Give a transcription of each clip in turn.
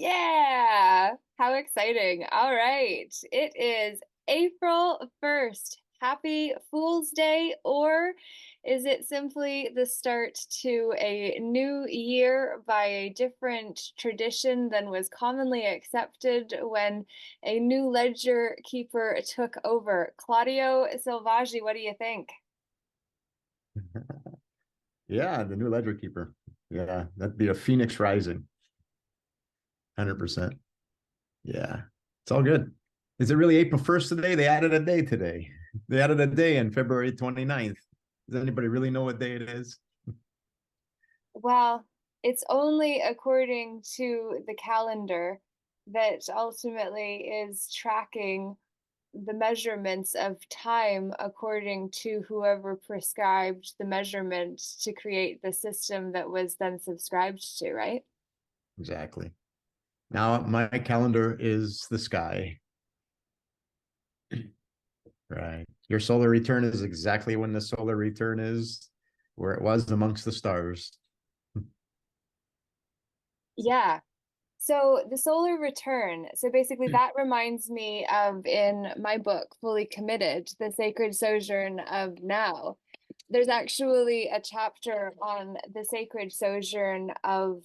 Yeah, how exciting. All right. It is April 1st. Happy Fool's Day, or is it simply the start to a new year by a different tradition than was commonly accepted when a new ledger keeper took over? Claudio Silvaggi, what do you think? Yeah, the new ledger keeper. Yeah, that'd be a Phoenix Rising, 100%. Yeah, it's all good. Is it really April 1st today? They added a day today. They added a day on February 29th. Does anybody really know what day it is? Well, it's only according to the calendar that ultimately is tracking the measurements of time according to whoever prescribed the measurement to create the system that was then subscribed to, right? Exactly. Now, my calendar is the sky. Right. Your solar return is exactly when the solar return is, where it was amongst the stars. Yeah. So the solar return, so basically that reminds me of in my book, Fully Committed, the sacred sojourn of now. There's actually a chapter on the sacred sojourn of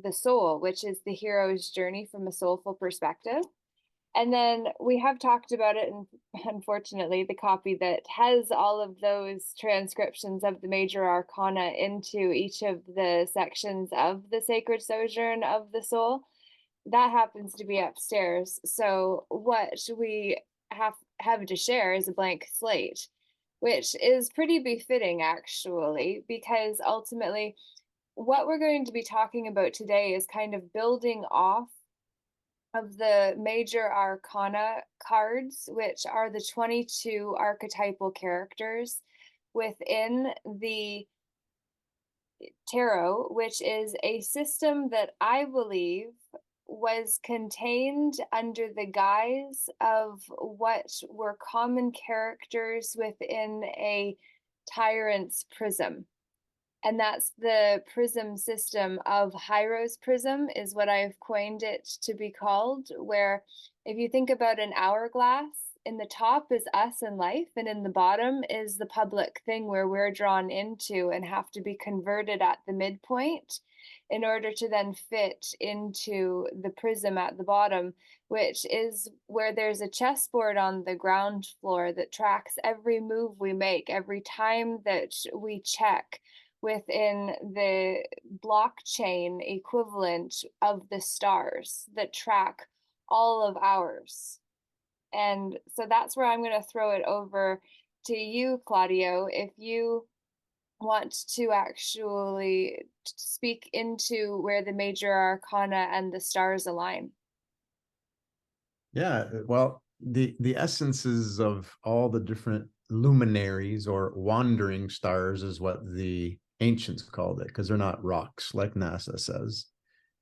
the soul, which is the hero's journey from a soulful perspective. And then we have talked about it, and unfortunately, the copy that has all of those transcriptions of the major arcana into each of the sections of the sacred sojourn of the soul, that happens to be upstairs. So what we have to share is a blank slate, which is pretty befitting actually, because ultimately what we're going to be talking about today is kind of building off of the major arcana cards, which are the 22 archetypal characters within the tarot, which is a system that I believe was contained under the guise of what were common characters within a tyrant's prism. And that's the prism system of Hyros prism, is what I've coined it to be called, where if you think about an hourglass, in the top is us and life, and in the bottom is the public thing where we're drawn into and have to be converted at the midpoint in order to then fit into the prism at the bottom, which is where there's a chessboard on the ground floor that tracks every move we make, every time that we check within the blockchain equivalent of the stars that track all of ours. And so that's where I'm going to throw it over to you, Claudio, if you want to actually speak into where the major arcana and the stars align. Yeah, well, the essences of all the different luminaries or wandering stars is what the ancients called it, because they're not rocks like NASA says.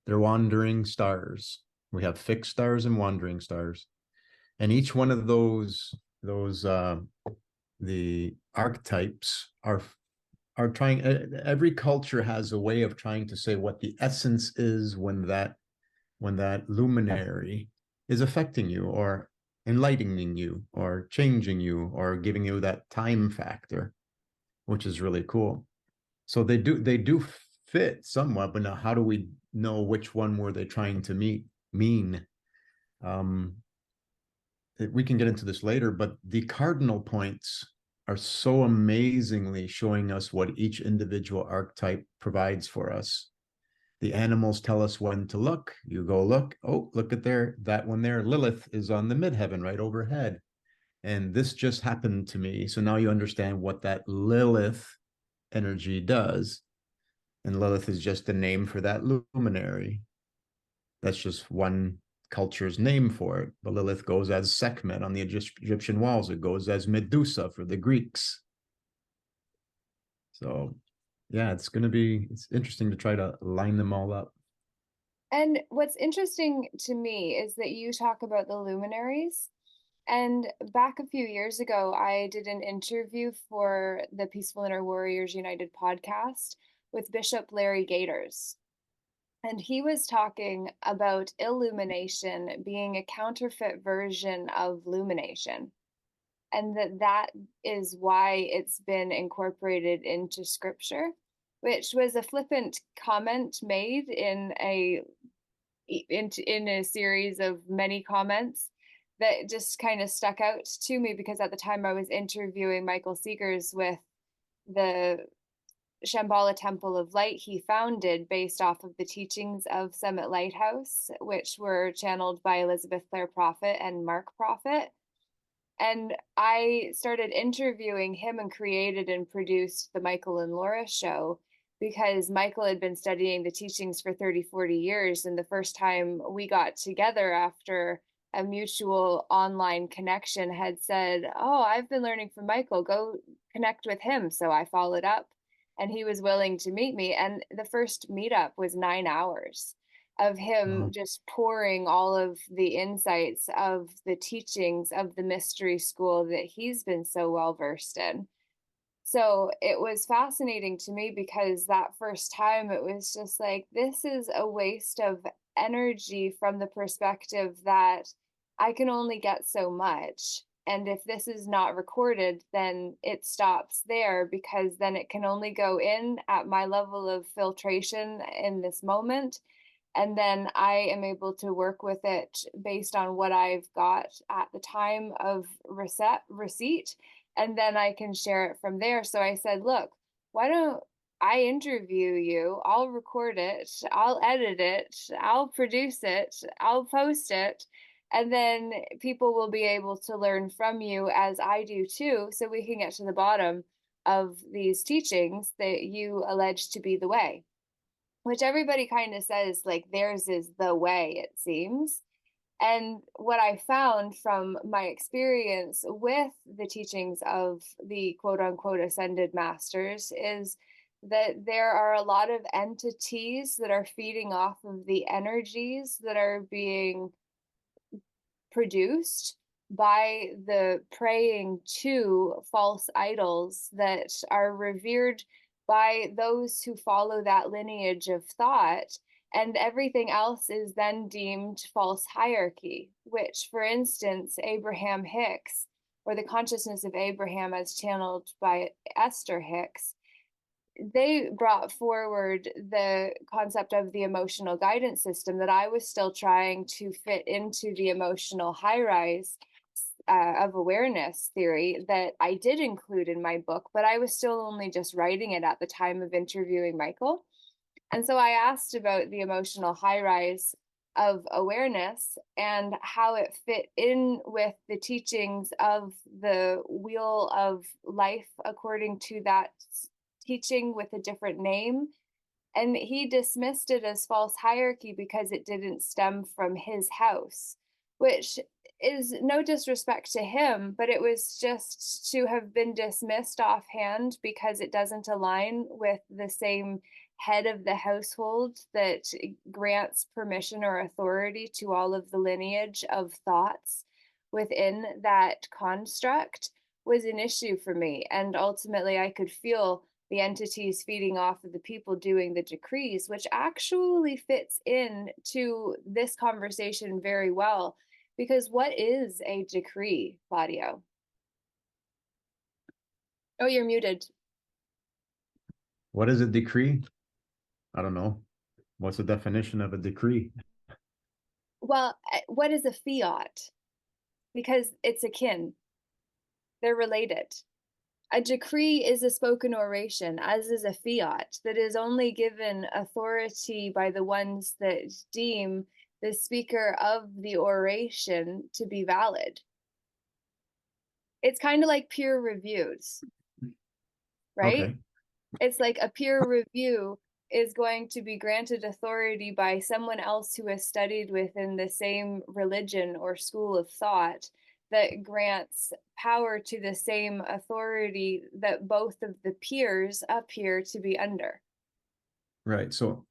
They're wandering stars. We have fixed stars and wandering stars. And each one of those the archetypes are trying, every culture has a way of trying to say what the essence is when that luminary is affecting you or enlightening you or changing you or giving you that time factor, which is really cool. So they do fit somewhat, but now how do we know which one were they trying to mean? Um, we can get into this later, but the cardinal points are so amazingly showing us what each individual archetype provides for us. The animals tell us when to look. You go look. Oh, look at there. That one there. Lilith is on the midheaven right overhead. And this just happened to me. So now you understand what that Lilith energy does. And Lilith is just a name for that luminary. That's just one culture's name for it. But Lilith goes as Sekhmet on the Egyptian walls. It goes as Medusa for the Greeks. So yeah, it's interesting to try to line them all up. And what's interesting to me is that you talk about the luminaries. And back a few years ago, I did an interview for the Peaceful Inner Warriors United podcast with Bishop Larry Gators. And he was talking about illumination being a counterfeit version of lumination, and that is why it's been incorporated into scripture, which was a flippant comment made in a series of many comments that just kind of stuck out to me, because at the time I was interviewing Michael Seegers with the Shambhala Temple of Light he founded based off of the teachings of Summit Lighthouse, which were channeled by Elizabeth Clare Prophet and Mark Prophet. And I started interviewing him and created and produced the Michael and Laura show, because Michael had been studying the teachings for 30, 40 years. And the first time we got together after a mutual online connection had said, "Oh, I've been learning from Michael, go connect with him." So I followed up and he was willing to meet me. And the first meetup was 9 hours of him just pouring all of the insights of the teachings of the mystery school that he's been so well versed in. So it was fascinating to me, because that first time it was just like, this is a waste of energy from the perspective that I can only get so much. And if this is not recorded, then it stops there, because then it can only go in at my level of filtration in this moment. And then I am able to work with it based on what I've got at the time of receipt, and then I can share it from there. So I said, look, why don't I interview you? I'll record it, I'll edit it, I'll produce it, I'll post it, and then people will be able to learn from you as I do too, so we can get to the bottom of these teachings that you allege to be the way, which everybody kind of says like theirs is the way, it seems. And what I found from my experience with the teachings of the quote unquote ascended masters is that there are a lot of entities that are feeding off of the energies that are being produced by the praying to false idols that are revered by those who follow that lineage of thought. And everything else is then deemed false hierarchy, which, for instance, Abraham Hicks, or the consciousness of Abraham as channeled by Esther Hicks, they brought forward the concept of the emotional guidance system that I was still trying to fit into the emotional high rise of awareness theory that I did include in my book, but I was still only just writing it at the time of interviewing Michael. And so I asked about the emotional high rise of awareness and how it fit in with the teachings of the wheel of life according to that teaching with a different name. And he dismissed it as false hierarchy because it didn't stem from his house, which is no disrespect to him, but it was just to have been dismissed offhand because it doesn't align with the same head of the household that grants permission or authority to all of the lineage of thoughts within that construct, was an issue for me. And ultimately, I could feel the entities feeding off of the people doing the decrees, which actually fits in to this conversation very well. Because what is a decree, Claudio? Oh, you're muted. What is a decree? I don't know. What's the definition of a decree? Well, what is a fiat? Because it's akin, they're related. A decree is a spoken oration, as is a fiat, that is only given authority by the ones that deem the speaker of the oration to be valid. It's kind of like peer reviews, right? Okay. It's like a peer review is going to be granted authority by someone else who has studied within the same religion or school of thought that grants power to the same authority that both of the peers appear to be under. Right. So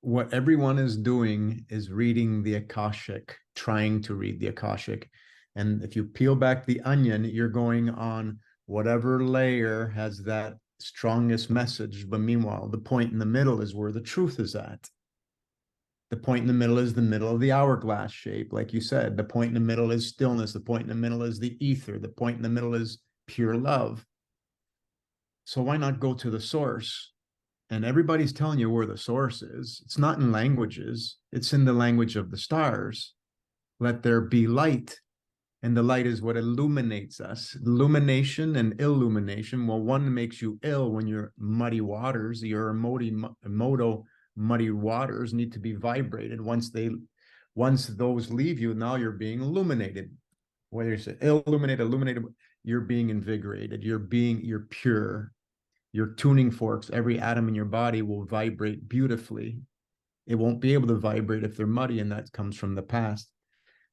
what everyone is doing is reading the Akashic, trying to read the Akashic. And if you peel back the onion, you're going on whatever layer has that strongest message. But meanwhile, the point in the middle is where the truth is at. The point in the middle is the middle of the hourglass shape, like you said. The point in the middle is stillness. The point in the middle is the ether. The point in the middle is pure love. So why not go to the source? And everybody's telling you where the source is. It's not in languages, it's in the language of the stars. Let there be light. And the light is what illuminates us. Illumination and illumination. Well, one makes you ill when you're muddy waters. Your emoto muddy waters need to be vibrated. Once those leave you, now you're being illuminated. Whether it's illuminated, you're being invigorated. You're pure. Your tuning forks, every atom in your body will vibrate beautifully. It won't be able to vibrate if they're muddy, and that comes from the past.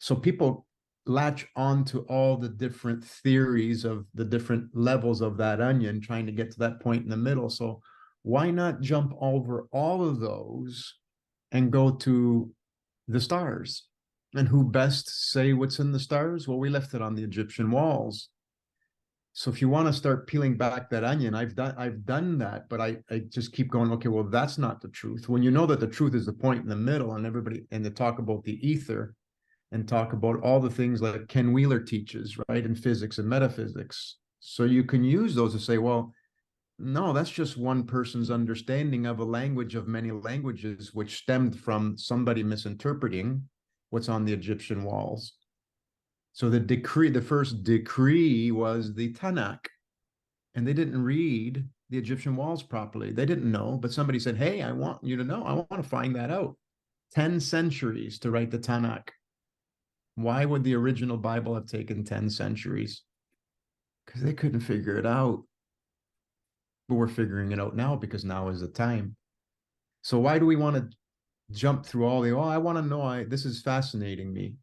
So people latch on to all the different theories of the different levels of that onion, trying to get to that point in the middle. So why not jump over all of those and go to the stars? And who best say what's in the stars? Well, we left it on the Egyptian walls. So if you want to start peeling back that onion, I've done that, but I just keep going, okay, well, that's not the truth. When you know that the truth is the point in the middle, and they talk about the ether and talk about all the things like Ken Wheeler teaches, right, in physics and metaphysics. So you can use those to say, well, no, that's just one person's understanding of a language of many languages, which stemmed from somebody misinterpreting what's on the Egyptian walls. So the first decree was the Tanakh, and they didn't read the Egyptian walls properly. They didn't know, but somebody said, hey, I want you to know. I want to find that out. 10 centuries to write the Tanakh. Why would the original Bible have taken 10 centuries? Because they couldn't figure it out. But we're figuring it out now because now is the time. So why do we want to jump through all the, I want to know, this is fascinating me.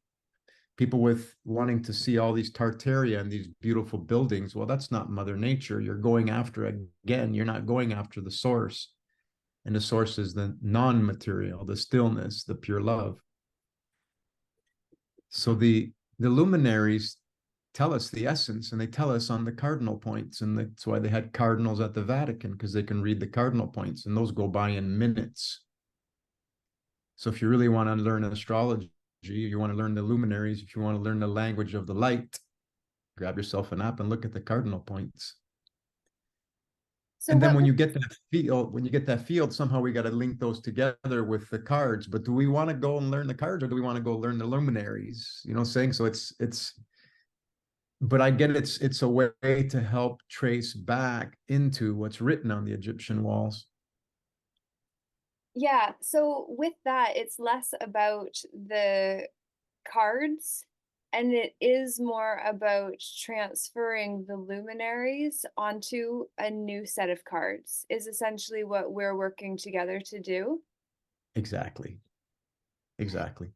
People with wanting to see all these Tartaria and these beautiful buildings. Well, that's not Mother Nature. You're going after, again, you're not going after the source. And the source is the non-material, the stillness, the pure love. So the luminaries tell us the essence, and they tell us on the cardinal points. And that's why they had cardinals at the Vatican, because they can read the cardinal points, and those go by in minutes. So if you really want to learn astrology, you want to learn the luminaries, if you want to learn the language of the light, grab yourself an app and look at the cardinal points. So And then when you get that field, somehow we got to link those together with the cards. But do we want to go and learn the cards, or do we want to go learn the luminaries? You know what I'm saying? So but I get it's a way to help trace back into what's written on the Egyptian walls. yeah, so with that, it's less about the cards and it is more about transferring the luminaries onto a new set of cards, is essentially what we're working together to do. Exactly. Exactly.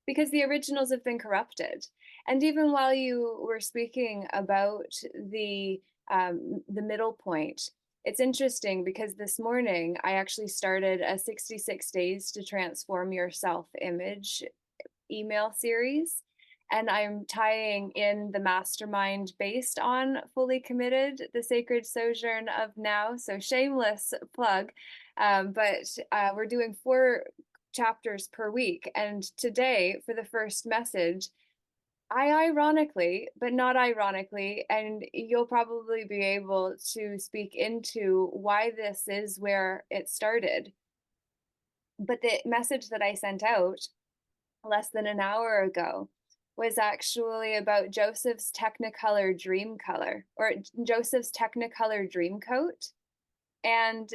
Because the originals have been corrupted. And even while you were speaking about the middle point, it's interesting because this morning I actually started a 66 days to transform your self image email series. And I'm tying in the mastermind based on Fully Committed, the sacred sojourn of now. So shameless plug. But we're doing 4 chapters per week. And today, for the first message, I ironically, but not ironically, and you'll probably be able to speak into why this is where it started. But the message that I sent out less than an hour ago was actually about Joseph's Technicolor dream color, or Joseph's Technicolor dream coat, and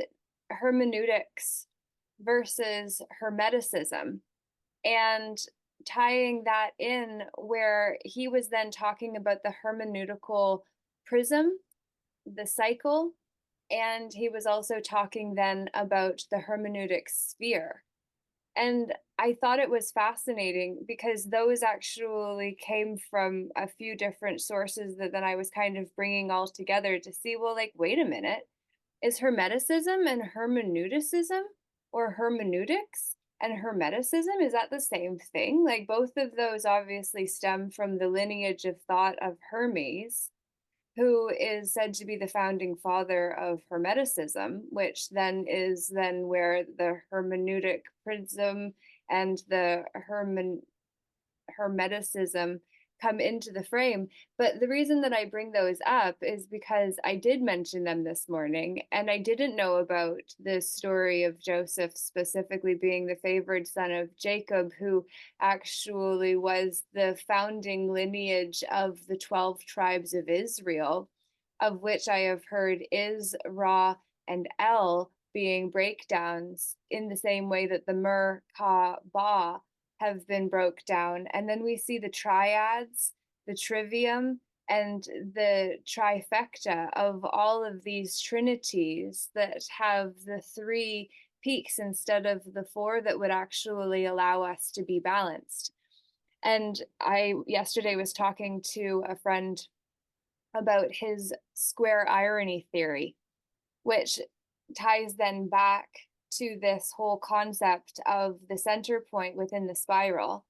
hermeneutics versus hermeticism, and tying that in where he was then talking about the hermeneutical prism, the cycle, and he was also talking then about the hermeneutic sphere. And I thought it was fascinating because those actually came from a few different sources that then I was kind of bringing all together to see, well, like, wait a minute, is hermeticism and hermeneuticism, or hermeneutics and hermeticism, is that the same thing? Like, both of those obviously stem from the lineage of thought of Hermes, who is said to be the founding father of hermeticism, which then is then where the hermeneutic prism and the hermeticism come into the frame. But the reason that I bring those up is because I did mention them this morning, and I didn't know about the story of Joseph specifically being the favored son of Jacob, who actually was the founding lineage of the 12 tribes of Israel, of which I have heard Is, Ra, and El being breakdowns in the same way that the Mer, Ka, Ba have been broke down. And then we see the triads, the trivium, and the trifecta of all of these trinities that have the 3 peaks instead of the 4 that would actually allow us to be balanced. And I yesterday was talking to a friend about his square irony theory, which ties then back to this whole concept of the center point within the spiral,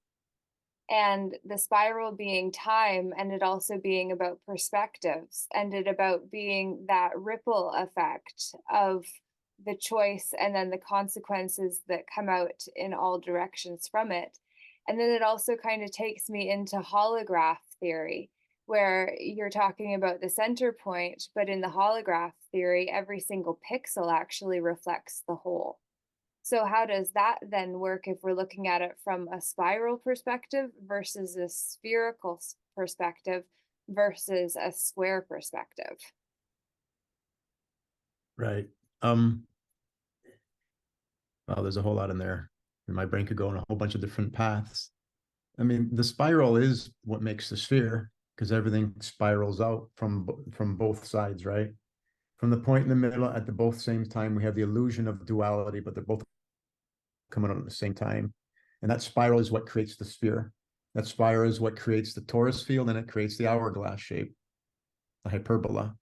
and the spiral being time, and it also being about perspectives, and it about being that ripple effect of the choice and then the consequences that come out in all directions from it. And then it also kind of takes me into holograph theory, where you're talking about the center point, but in the holograph theory, every single pixel actually reflects the whole. So how does that then work if we're looking at it from a spiral perspective versus a spherical perspective versus a square perspective? Right. Well, there's a whole lot in there. And my brain could go in a whole bunch of different paths. I mean, the spiral is what makes the sphere, because everything spirals out from both sides, right? From the point in the middle at the both same time, we have the illusion of duality, but they're both coming out at the same time. And that spiral is what creates the sphere. That spiral is what creates the torus field, and it creates the hourglass shape, the hyperbola,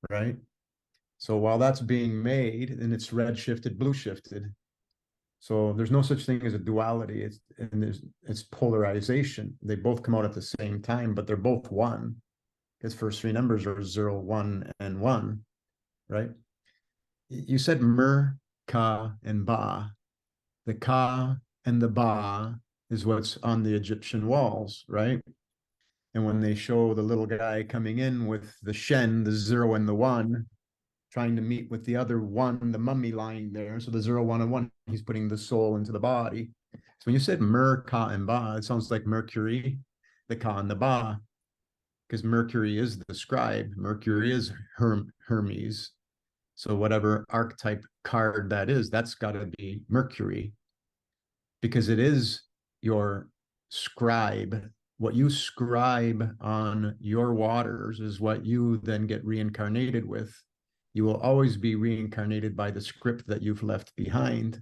right? So while that's being made, and it's red shifted, blue shifted. So there's no such thing as a duality. It's polarization. They both come out at the same time, but they're both one. Because first 3 numbers are 0, 1, and 1, right? You said Mer, Ka, and Ba. The Ka and the Ba is what's on the Egyptian walls, right? And when they show the little guy coming in with the Shen, the 0 and the 1, trying to meet with the other 1, the mummy lying there. So the 0, 1, and 1, he's putting the soul into the body. So when you said Mer, Ka, and Ba, it sounds like Mercury, the Ka, and the Ba, because Mercury is the scribe. Mercury is Hermes. So whatever archetype card that is, that's got to be Mercury, because it is your scribe. What you scribe on your waters is what you then get reincarnated with. You will always be reincarnated by the script that you've left behind.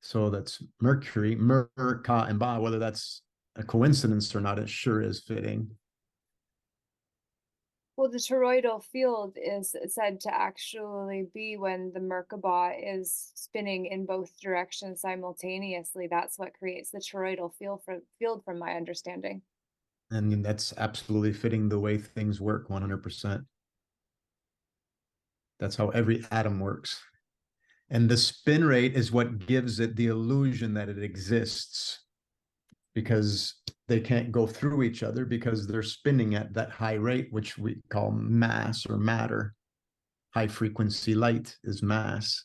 So that's Mercury, Mer, Ka, and Ba. Whether that's a coincidence or not, it sure is fitting. Well, the toroidal field is said to actually be when the Merkaba is spinning in both directions simultaneously. That's what creates the toroidal field from my understanding. And that's absolutely fitting the way things work 100%. That's how every atom works. And the spin rate is what gives it the illusion that it exists, because they can't go through each other because they're spinning at that high rate, which we call mass or matter. High frequency light is mass.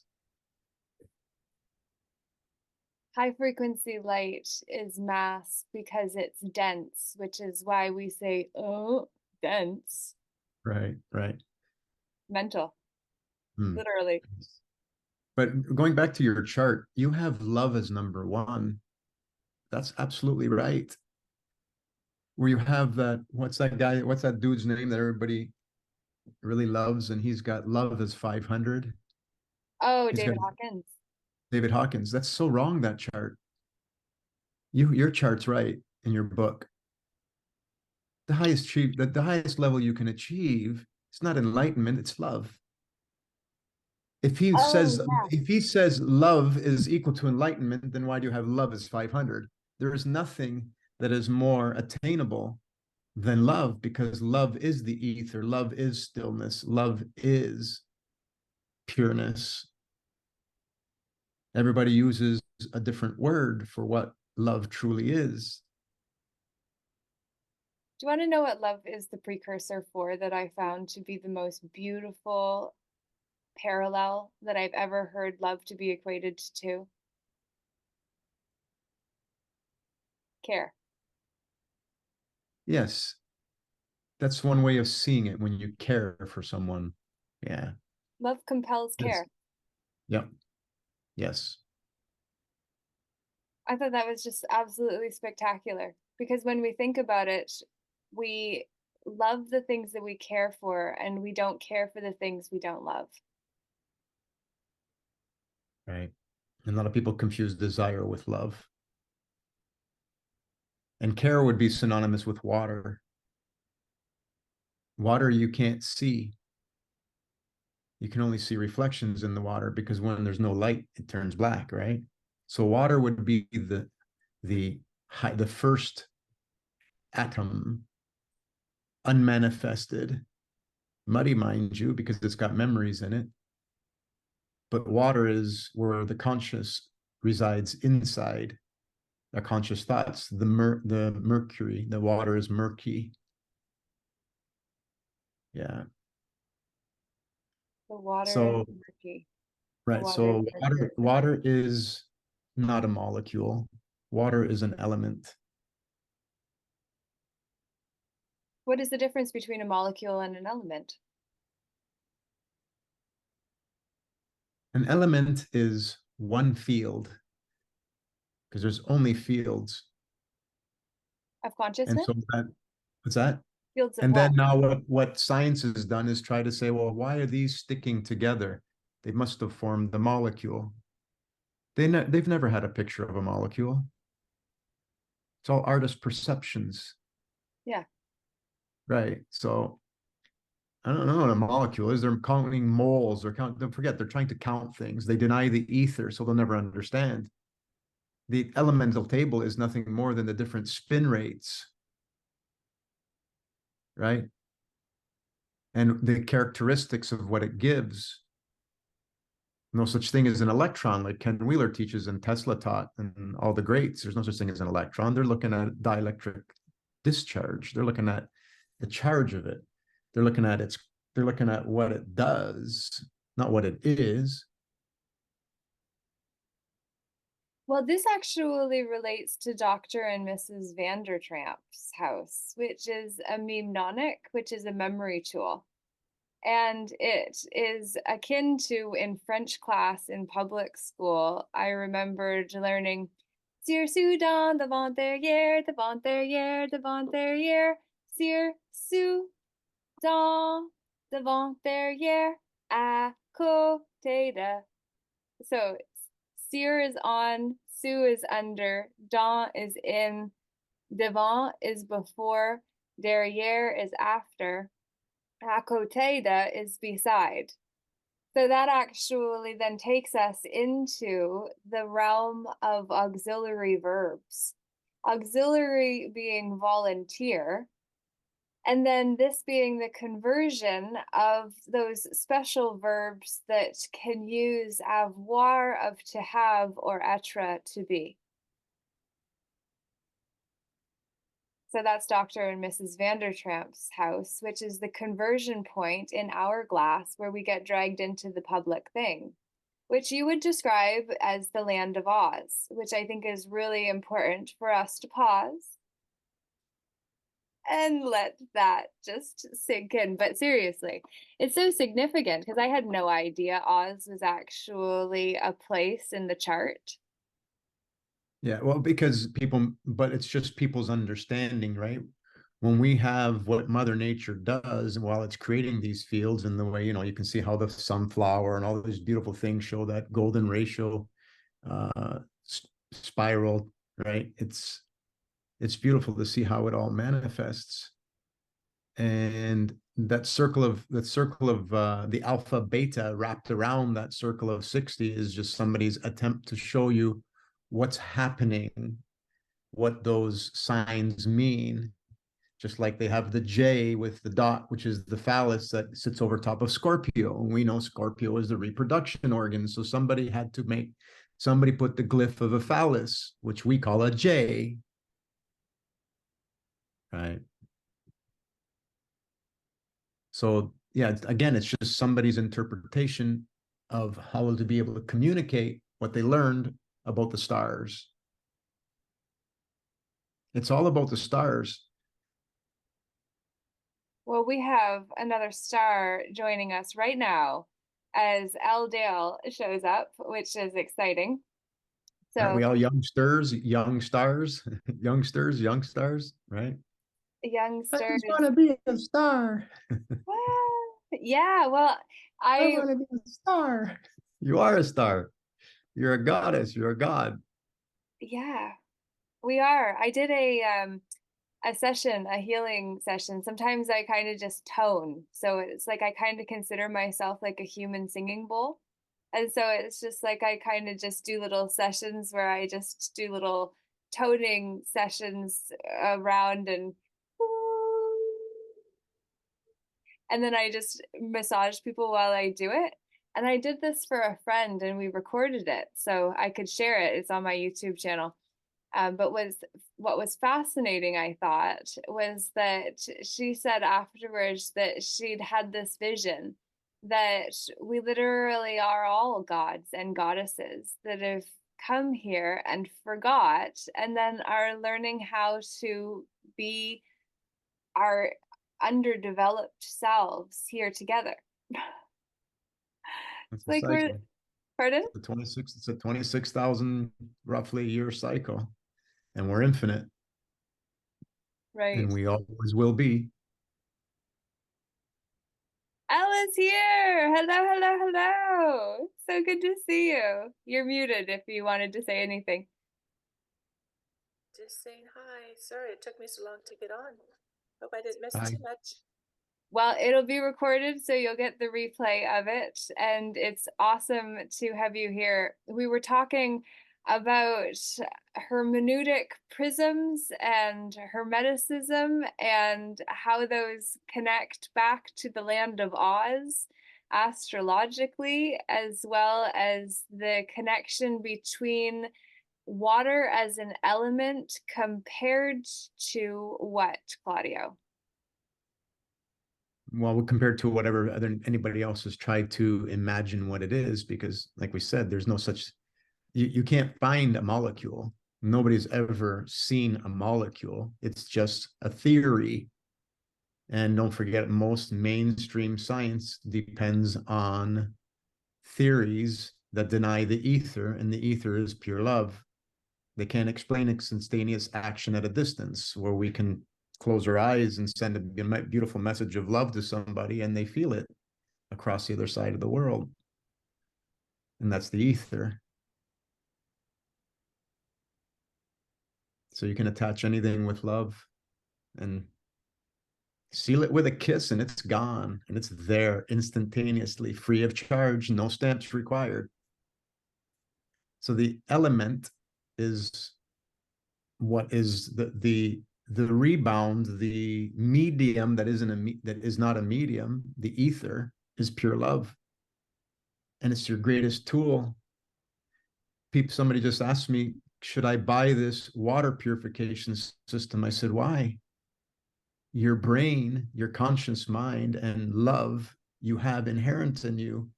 High frequency light is mass because it's dense, which is why we say, oh, dense. Right, right. Mental, literally. But going back to your chart, you have love as number 1. That's absolutely right. Where you have that, what's that dude's name that everybody really loves, and he's got love as 500. Oh, He's got David Hawkins. David Hawkins. That's so wrong, that chart. Your chart's right in your book. The highest level you can achieve, it's not enlightenment, it's love. If he Oh, says yeah. if he says love is equal to enlightenment, then why do you have love as 500? There is nothing that is more attainable than love, because love is the ether, love is stillness, love is pureness. Everybody uses a different word for what love truly is. Do you want to know what love is the precursor for, that I found to be the most beautiful parallel that I've ever heard love to be equated to? Care. Yes, that's one way of seeing it when you care for someone. Yeah. Love compels Yes. care. Yep. Yes. I thought that was just absolutely spectacular because when we think about it, we love the things that we care for and we don't care for the things we don't love. Right. And a lot of people confuse desire with love. And care would be synonymous with water. Water you can't see. You can only see reflections in the water because when there's no light, it turns black, right? So water would be the first atom, unmanifested, muddy, mind you, because it's got memories in it. But water is where the conscious resides inside our conscious thoughts. The mercury, the water is murky. Yeah. The water is So murky. The right. water is So murky. water is not a molecule. Water is an element. What is the difference between a molecule and an element An element is one field because there's only fields. of And consciousness? so what's that? Fields of And what? then now what science has done is try to say, well, why are these sticking together? They must have formed the molecule. They've never had a picture of a molecule. It's all artist perceptions, Yeah. right? So I don't know what a molecule is. They're counting moles or count. Don't forget, they're trying to count things. They deny the ether, so they'll never understand. The elemental table is nothing more than the different spin rates, right? And the characteristics of what it gives. No such thing as an electron, like Ken Wheeler teaches and Tesla taught, and all the greats. There's no such thing as an electron. They're looking at dielectric discharge. They're looking at the charge of it. They're looking at its. They're looking at what it does, not what it is. Well, this actually relates to Dr. and Mrs. Vandertramp's house, which is a mnemonic, which is a memory tool. And it is akin to in French class in public school. I remembered learning Sir Soudan, devant derrière, devant derrière, devant derrière, Sir Soudan, devant derrière, à côté de. So Sir is on, Sue is under, dans is in, devant is before, derrière is after, à côté de is beside. So that actually then takes us into the realm of auxiliary verbs. Auxiliary being volunteer, and then this being the conversion of those special verbs that can use avoir of to have or être to be. So that's Dr. and Mrs. Vandertramp's house, which is the conversion point in Hourglass where we get dragged into the public thing, which you would describe as the land of Oz, which I think is really important for us to pause and let that just sink in. But seriously, it's so significant because I had no idea Oz was actually a place in the chart. Yeah, well, because people, but it's just people's understanding, right? When we have what Mother Nature does, and while it's creating these fields, and the way, you can see how the sunflower and all these beautiful things show that golden ratio uh, spiral, right? It's beautiful to see how it all manifests, and that circle of the alpha beta wrapped around that circle of 60 is just somebody's attempt to show you what's happening, what those signs mean. Just like they have the J with the dot, which is the phallus that sits over top of Scorpio. And we know Scorpio is the reproduction organ. So somebody had to make Somebody put the glyph of a phallus, which we call a J, right? So yeah, again, it's just somebody's interpretation of how to be able to communicate what they learned about the stars. It's all about the stars. Well, we have another star joining us right now as L Dale shows up, which is exciting. Aren't So, we all youngsters, young stars, youngsters, young stars, right? I youngsters. just want to be a star. Yeah, well, I I want to be a star. You are a star. You're a goddess. You're a god. yeah, we are. I did a session, a healing session. Sometimes I kind of just tone. So it's like I kind of consider myself like a human singing bowl. And so it's just like I kind of just do little sessions where I just do little toning sessions around and then I just massage people while I do it. And I did this for a friend and we recorded it so I could share it. It's on my YouTube channel. But what was fascinating, I thought, was that she said afterwards that she'd had this vision that we literally are all gods and goddesses that have come here and forgot and then are learning how to be our underdeveloped selves here together. It's It's a like we're, cycle. pardon? It's a 26,000 roughly year cycle. And we're infinite. Right. And we always will be. Ella's here. Hello, hello, hello. So good to see you. You're muted if you wanted to say anything. Just saying hi. Sorry it took me so long to get on. Hope I didn't miss Hi. too much. Well, it'll be recorded, so you'll get the replay of it. And it's awesome to have you here. We were talking about hermeneutic prisms and hermeticism and how those connect back to the land of Oz astrologically, as well as the connection between water as an element compared to what, Claudio? Well, compared to whatever anybody else has tried to imagine what it is, because like we said, there's no such, you can't find a molecule. Nobody's ever seen a molecule. It's just a theory. And don't forget, most mainstream science depends on theories that deny the ether, and the ether is pure love. They can't explain instantaneous action at a distance where we can close our eyes and send a beautiful message of love to somebody and they feel it across the other side of the world. And that's the ether. So you can attach anything with love and seal it with a kiss and it's gone and it's there instantaneously, free of charge, no stamps required. So the element is what is the rebound, the medium that is not a medium, the ether is pure love, and it's your greatest tool. Somebody just asked me, should I buy this water purification system? I said, why? Your brain, your conscious mind, and love you have inherent in you,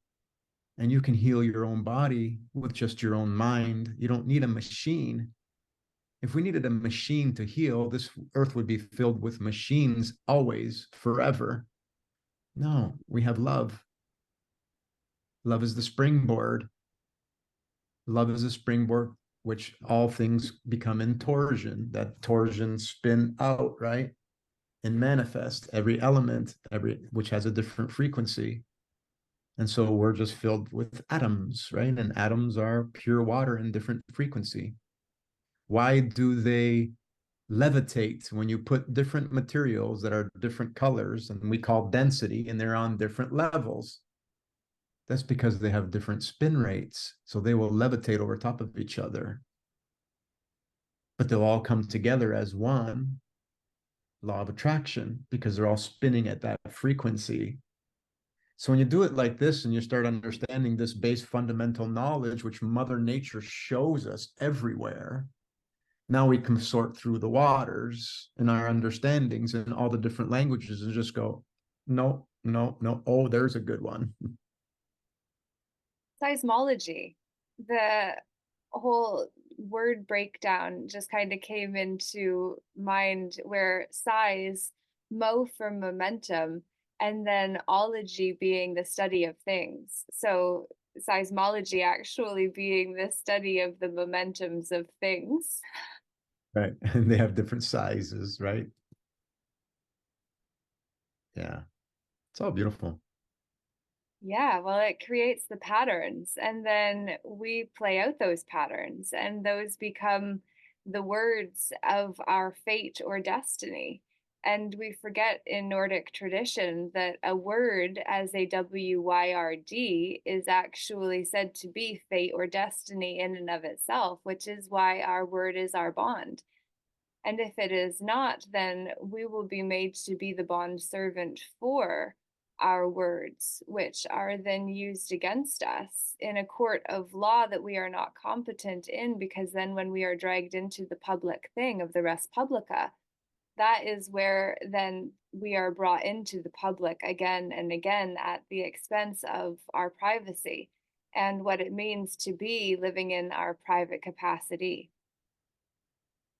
and you can heal your own body with just your own mind. You don't need a machine. If we needed a machine to heal, this earth would be filled with machines always, forever. No, we have love. Love is the springboard. Love is a springboard, which all things become in torsion. That torsion spin out, right? And manifest every element, which has a different frequency. And so we're just filled with atoms, right? And atoms are pure water in different frequency. Why do they levitate when you put different materials that are different colors and we call density and they're on different levels? That's because they have different spin rates. So they will levitate over top of each other, but they'll all come together as one law of attraction because they're all spinning at that frequency. So when you do it like this and you start understanding this base fundamental knowledge, which Mother Nature shows us everywhere, now we can sort through the waters in our understandings and all the different languages and just go, no, no, no. Oh, there's a good one. Seismology, the whole word breakdown just kind of came into mind, where size, mo for momentum, and then ology being the study of things. So seismology actually being the study of the momentums of things. Right. And they have different sizes, right? Yeah. It's all beautiful. Yeah, well, it creates the patterns, and then we play out those patterns, and those become the words of our fate or destiny. And we forget in Nordic tradition that a word as a WYRD is actually said to be fate or destiny in and of itself, which is why our word is our bond. And if it is not, then we will be made to be the bond servant for our words, which are then used against us in a court of law that we are not competent in, because then when we are dragged into the public thing of the res publica, that is where then we are brought into the public again and again at the expense of our privacy and what it means to be living in our private capacity.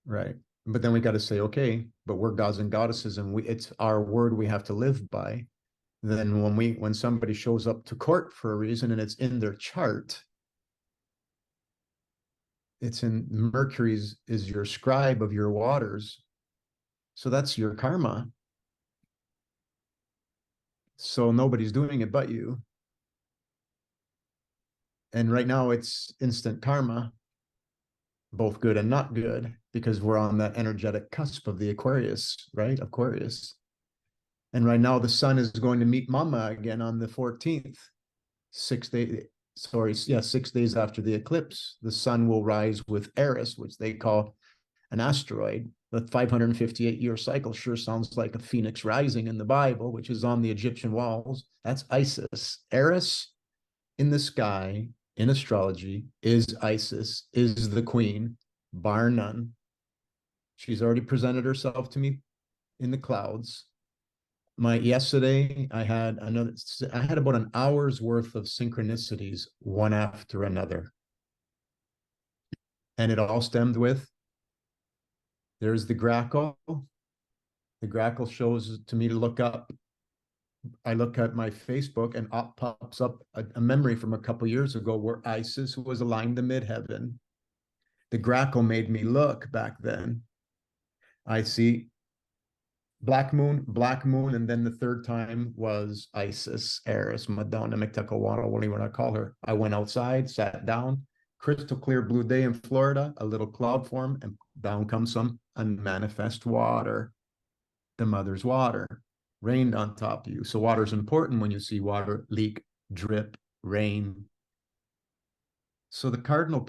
Right. But then we got to say, okay, but we're gods and goddesses and it's our word we have to live by. Then when somebody shows up to court for a reason and it's in their chart, it's in Mercury's is your scribe of your waters. So that's your karma. So nobody's doing it but you. And right now it's instant karma, both good and not good, because we're on that energetic cusp of the Aquarius, right? Aquarius. And right now the sun is going to meet Mama again on the 14th, 6 days. Sorry, yeah, 6 days after the eclipse, the sun will rise with Eris, which they call an asteroid. The 558-year cycle sure sounds like a phoenix rising in the Bible, which is on the Egyptian walls. That's Isis. Eris in the sky in astrology is Isis, is the queen, bar none. She's already presented herself to me in the clouds. Yesterday I had about an hour's worth of synchronicities, one after another. And it all stemmed with, there's the grackle. The grackle shows to me to look up. I look at my Facebook and up pops up a memory from a couple years ago where Isis was aligned to midheaven. The grackle made me look back then. I see black moon, and then the third time was Isis, Eris, Madonna, Mictecawara, what do you want to call her? I went outside, sat down, crystal clear blue day in Florida, a little cloud form, and down comes some unmanifest water, the mother's water, rained on top of you. So water is important when you see water leak, drip, rain. So the cardinal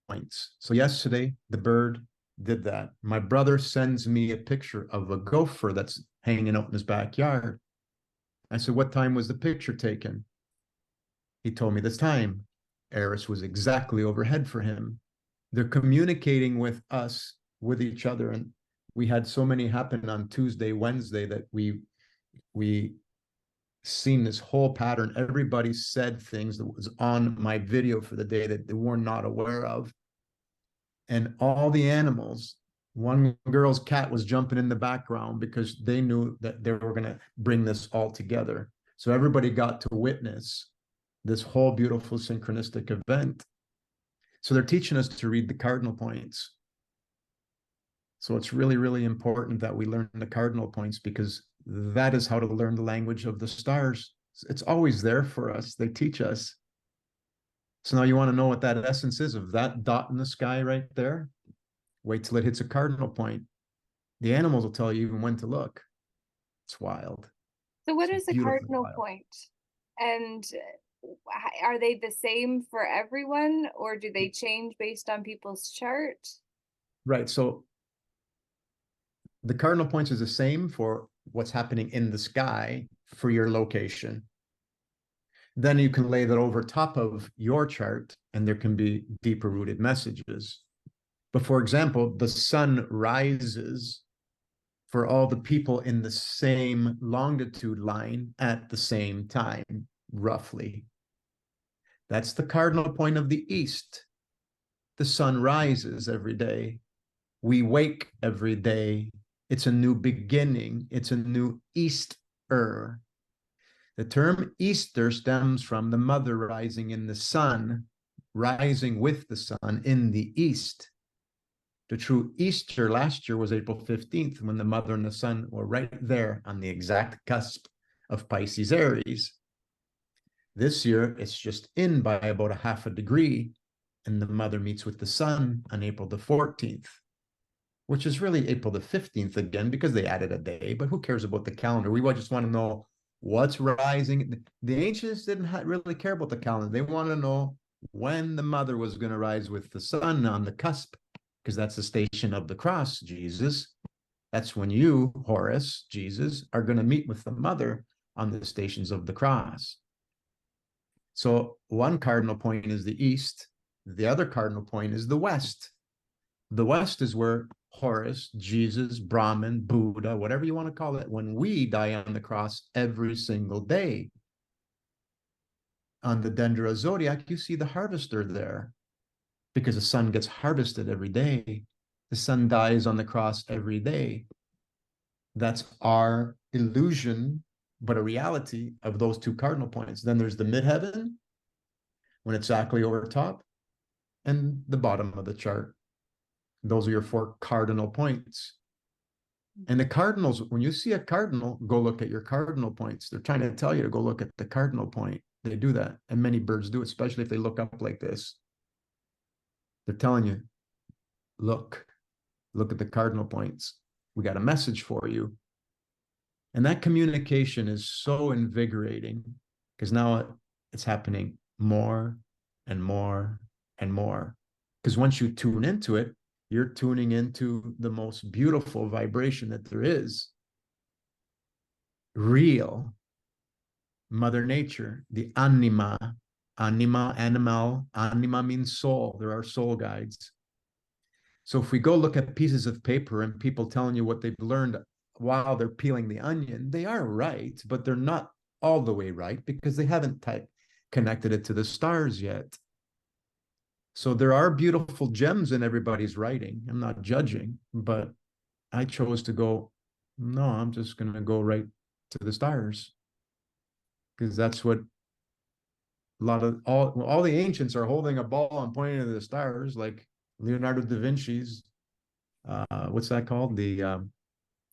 points. So yesterday, the bird did that. My brother sends me a picture of a gopher that's hanging out in his backyard. I said, what time was the picture taken? He told me this time. Eris was exactly overhead for him. They're communicating with us, with each other. And we had so many happen on Tuesday, Wednesday that we seen this whole pattern. Everybody said things that was on my video for the day that they were not aware of. And all the animals, one girl's cat was jumping in the background because they knew that they were going to bring this all together. So everybody got to witness this whole beautiful synchronistic event. So they're teaching us to read the cardinal points. So it's really, really important that we learn the cardinal points, because that is how to learn the language of the stars. It's always there for us. They teach us. So now you want to know what that essence is of that dot in the sky right there? Wait till it hits a cardinal point. The animals will tell you even when to look. It's wild. So what It's is a beautifully cardinal wild. point? And are they the same for everyone, or do they change based on people's chart? Right. So the cardinal points is the same for what's happening in the sky for your location. Then you can lay that over top of your chart and there can be deeper rooted messages. But for example, the sun rises for all the people in the same longitude line at the same time, roughly. That's the cardinal point of the east. The sun rises every day. We wake every day. It's a new beginning. It's a new Easter. The term Easter stems from the mother rising in the sun, rising with the sun in the east. The true Easter last year was April 15th, when the mother and the sun were right there on the exact cusp of Pisces Aries. This year, it's just in by about a half a degree, and the mother meets with the sun on April the 14th, which is really April the 15th again, because they added a day, but who cares about the calendar? We just want to know what's rising. The ancients didn't really care about the calendar. They want to know when the mother was going to rise with the sun on the cusp, because that's the station of the cross, Jesus. That's when you, Horus, Jesus, are going to meet with the mother on the stations of the cross. So one cardinal point is the east. The other cardinal point is the west. The west is where Horus, Jesus, Brahman, Buddha, whatever you want to call it, when we die on the cross every single day. On the Dendra zodiac, you see the harvester there, because the sun gets harvested every day. The sun dies on the cross every day. That's our illusion, but a reality of those two cardinal points. Then there's the midheaven, when it's exactly over top, and the bottom of the chart. Those are your four cardinal points. And the cardinals, when you see a cardinal, go look at your cardinal points. They're trying to tell you to go look at the cardinal point. They do that. And many birds do, especially if they look up like this. They're telling you, look at the cardinal points. We got a message for you. And that communication is so invigorating, because now it's happening more and more and more. Because once you tune into it, you're tuning into the most beautiful vibration that there is. Real Mother Nature, the anima, animal, anima means soul. There are soul guides. So if we go look at pieces of paper and people telling you what they've learned while they're peeling the onion, they are right, but they're not all the way right, because they haven't connected it to the stars yet. So there are beautiful gems in everybody's writing. I'm not judging, but I chose to go, no, I'm just going to go right to the stars, because that's what a lot of all the ancients are holding a ball and pointing to the stars, like Leonardo da Vinci's, what's that called? The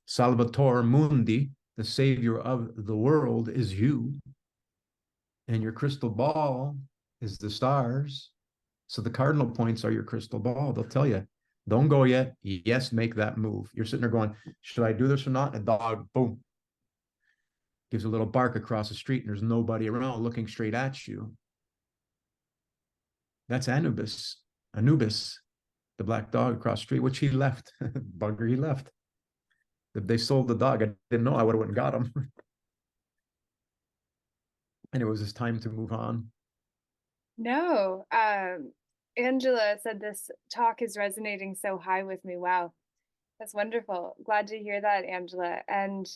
Salvator Mundi, the savior of the world, is you. And your crystal ball is the stars. So the cardinal points are your crystal ball. They'll tell you, don't go yet. Yes, make that move. You're sitting there going, should I do this or not? And a dog, boom, gives a little bark across the street, and there's nobody around looking straight at you. That's Anubis, the black dog across the street, which he left. Bugger, he left. If they sold the dog, I didn't know, I would have went and got him. And it was his time to move on. No, Angela said this talk is resonating so high with me. Wow, that's wonderful. Glad to hear that, Angela. And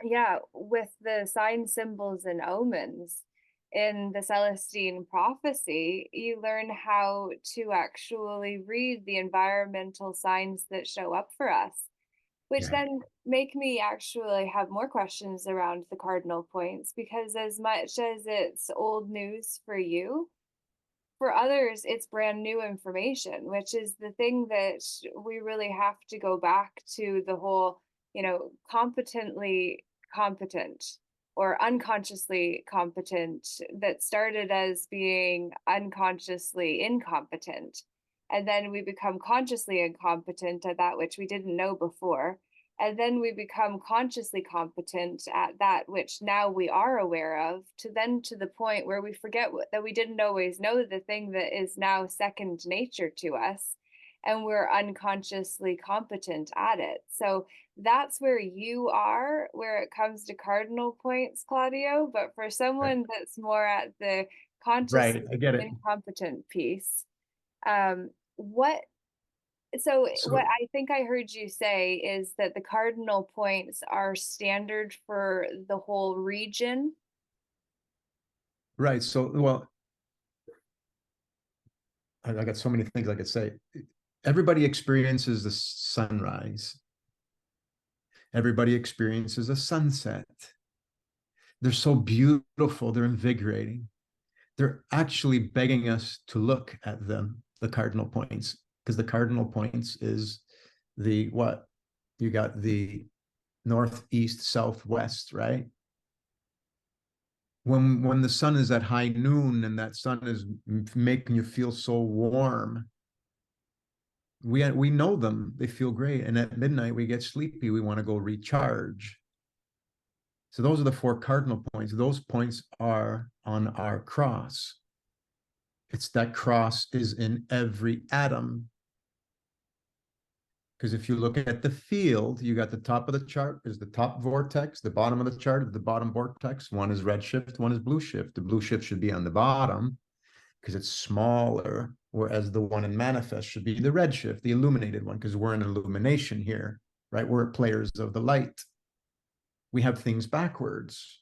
yeah, with the sign symbols and omens in the Celestine prophecy, you learn how to actually read the environmental signs that show up for us, which then make me actually have more questions around the cardinal points, because as much as it's old news for you, for others, it's brand new information, which is the thing that we really have to go back to, the whole, competently competent or unconsciously competent, that started as being unconsciously incompetent. And then we become consciously incompetent at that which we didn't know before. And then we become consciously competent at that which now we are aware of, to the point where we forget that we didn't always know the thing that is now second nature to us. and we're unconsciously competent at it. So that's where you are, where it comes to cardinal points, Claudio. But for someone that's more at the conscious Right, I get it. incompetent piece, what so what So I think I heard you say is that the cardinal points are standard for the whole region. right, so well, I got so many things I could say. Everybody experiences the sunrise. Everybody experiences a sunset. They're so beautiful, they're invigorating. They're actually begging us to look at them, the cardinal points, because the cardinal points is the what? You got the northeast, southwest, right? When the sun is at high noon and that sun is making you feel so warm, we know them, they feel great, and at midnight we get sleepy, we want to go recharge. So those are the four cardinal points. Those points are on our cross. It's that cross is in every atom. Because if you look at the field, you got the top of the chart is the top vortex, the bottom of the chart is the bottom vortex. One is red shift, one is blue shift. The blue shift should be on the bottom because it's smaller, whereas the one in manifest should be the red shift, the illuminated one, because we're in illumination here, right? We're players of the light. We have things backwards.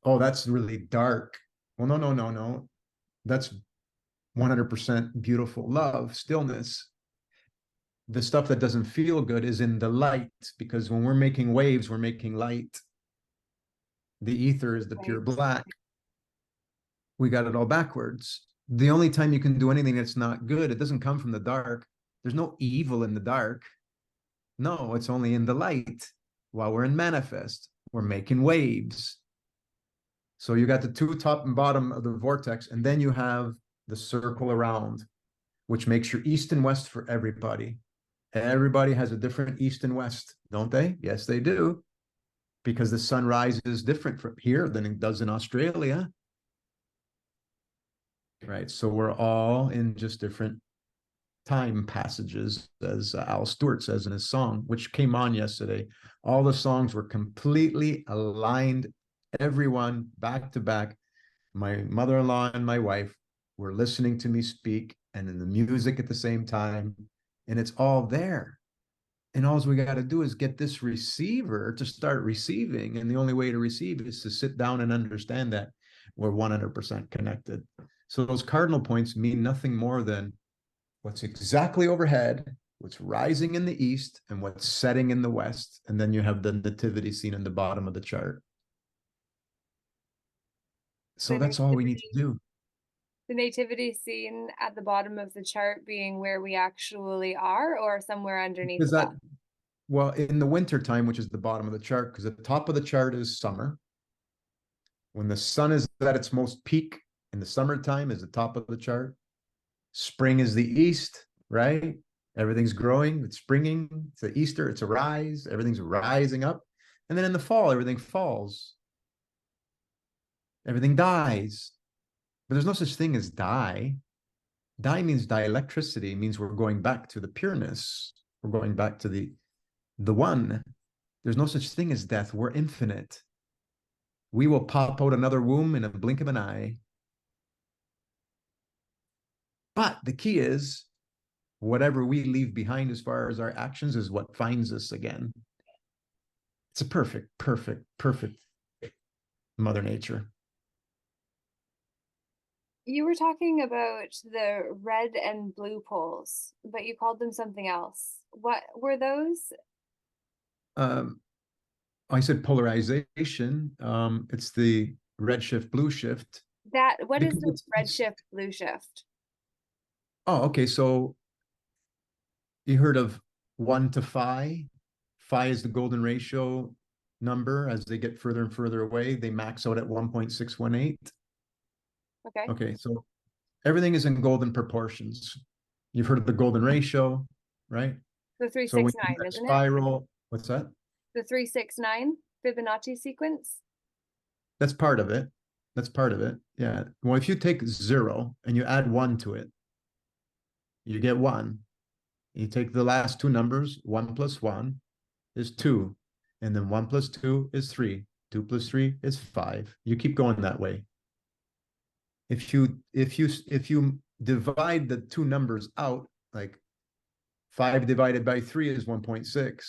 Oh, that's really dark. Well, no. That's 100% beautiful love, stillness. The stuff that doesn't feel good is in the light, because when we're making waves, we're making light. The ether is the pure black. We got it all backwards. The only time you can do anything that's not good, it doesn't come from the dark. There's no evil in the dark. No, it's only in the light. While we're in manifest, we're making waves. So you got the two top and bottom of the vortex, and then you have the circle around, which makes your east and west for everybody. Everybody has a different east and west, don't they? Yes, they do. Because the sun rises different from here than it does in Australia. Right. So we're all in just different time passages, as Al Stewart says in his song, which came on yesterday. All the songs were completely aligned, everyone back to back. My mother-in-law and my wife were listening to me speak and in the music at the same time, and it's all there. And all we got to do is get this receiver to start receiving, and the only way to receive is to sit down and understand that we're 100% connected. So those cardinal points mean nothing more than what's exactly overhead, what's rising in the east, and what's setting in the west. And then you have the nativity scene in the bottom of the chart. So that's all we need to do. The nativity scene at the bottom of the chart being where we actually are, or somewhere underneath that? Well, in the winter time, which is the bottom of the chart, because the top of the chart is summer. When the sun is at its most peak in the summertime is the top of the chart. Spring is the east, right? Everything's growing, it's springing, it's the Easter, it's a rise, everything's rising up. And then in the fall, everything falls. Everything dies. But there's no such thing as die. Die means dielectricity, means we're going back to the pureness. We're going back to the one. There's no such thing as death. We're infinite. We will pop out another womb in a blink of an eye. But the key is whatever we leave behind as far as our actions is what finds us again. It's a perfect Mother Nature. You were talking about the red and blue poles, but you called them something else. What were those? I said polarization. It's the red shift, blue shift. What is the red shift, blue shift? Oh, okay. So you heard of 1 to phi? Phi is the golden ratio number. As they get further and further away, they max out at 1.618. Okay. Okay, so everything is in golden proportions. You've heard of the golden ratio, right? The So when 369, isn't it? spiral, what's that? The 369 Fibonacci sequence? That's part of it. That's part of it. Yeah. Well, if you take 0 and you add 1 to it, you get 1. You take the last two numbers, 1 plus 1 is 2. And then 1 plus 2 is 3. 2 plus 3 is 5. You keep going that way. If you divide the two numbers out, like 5 divided by 3 is 1.6.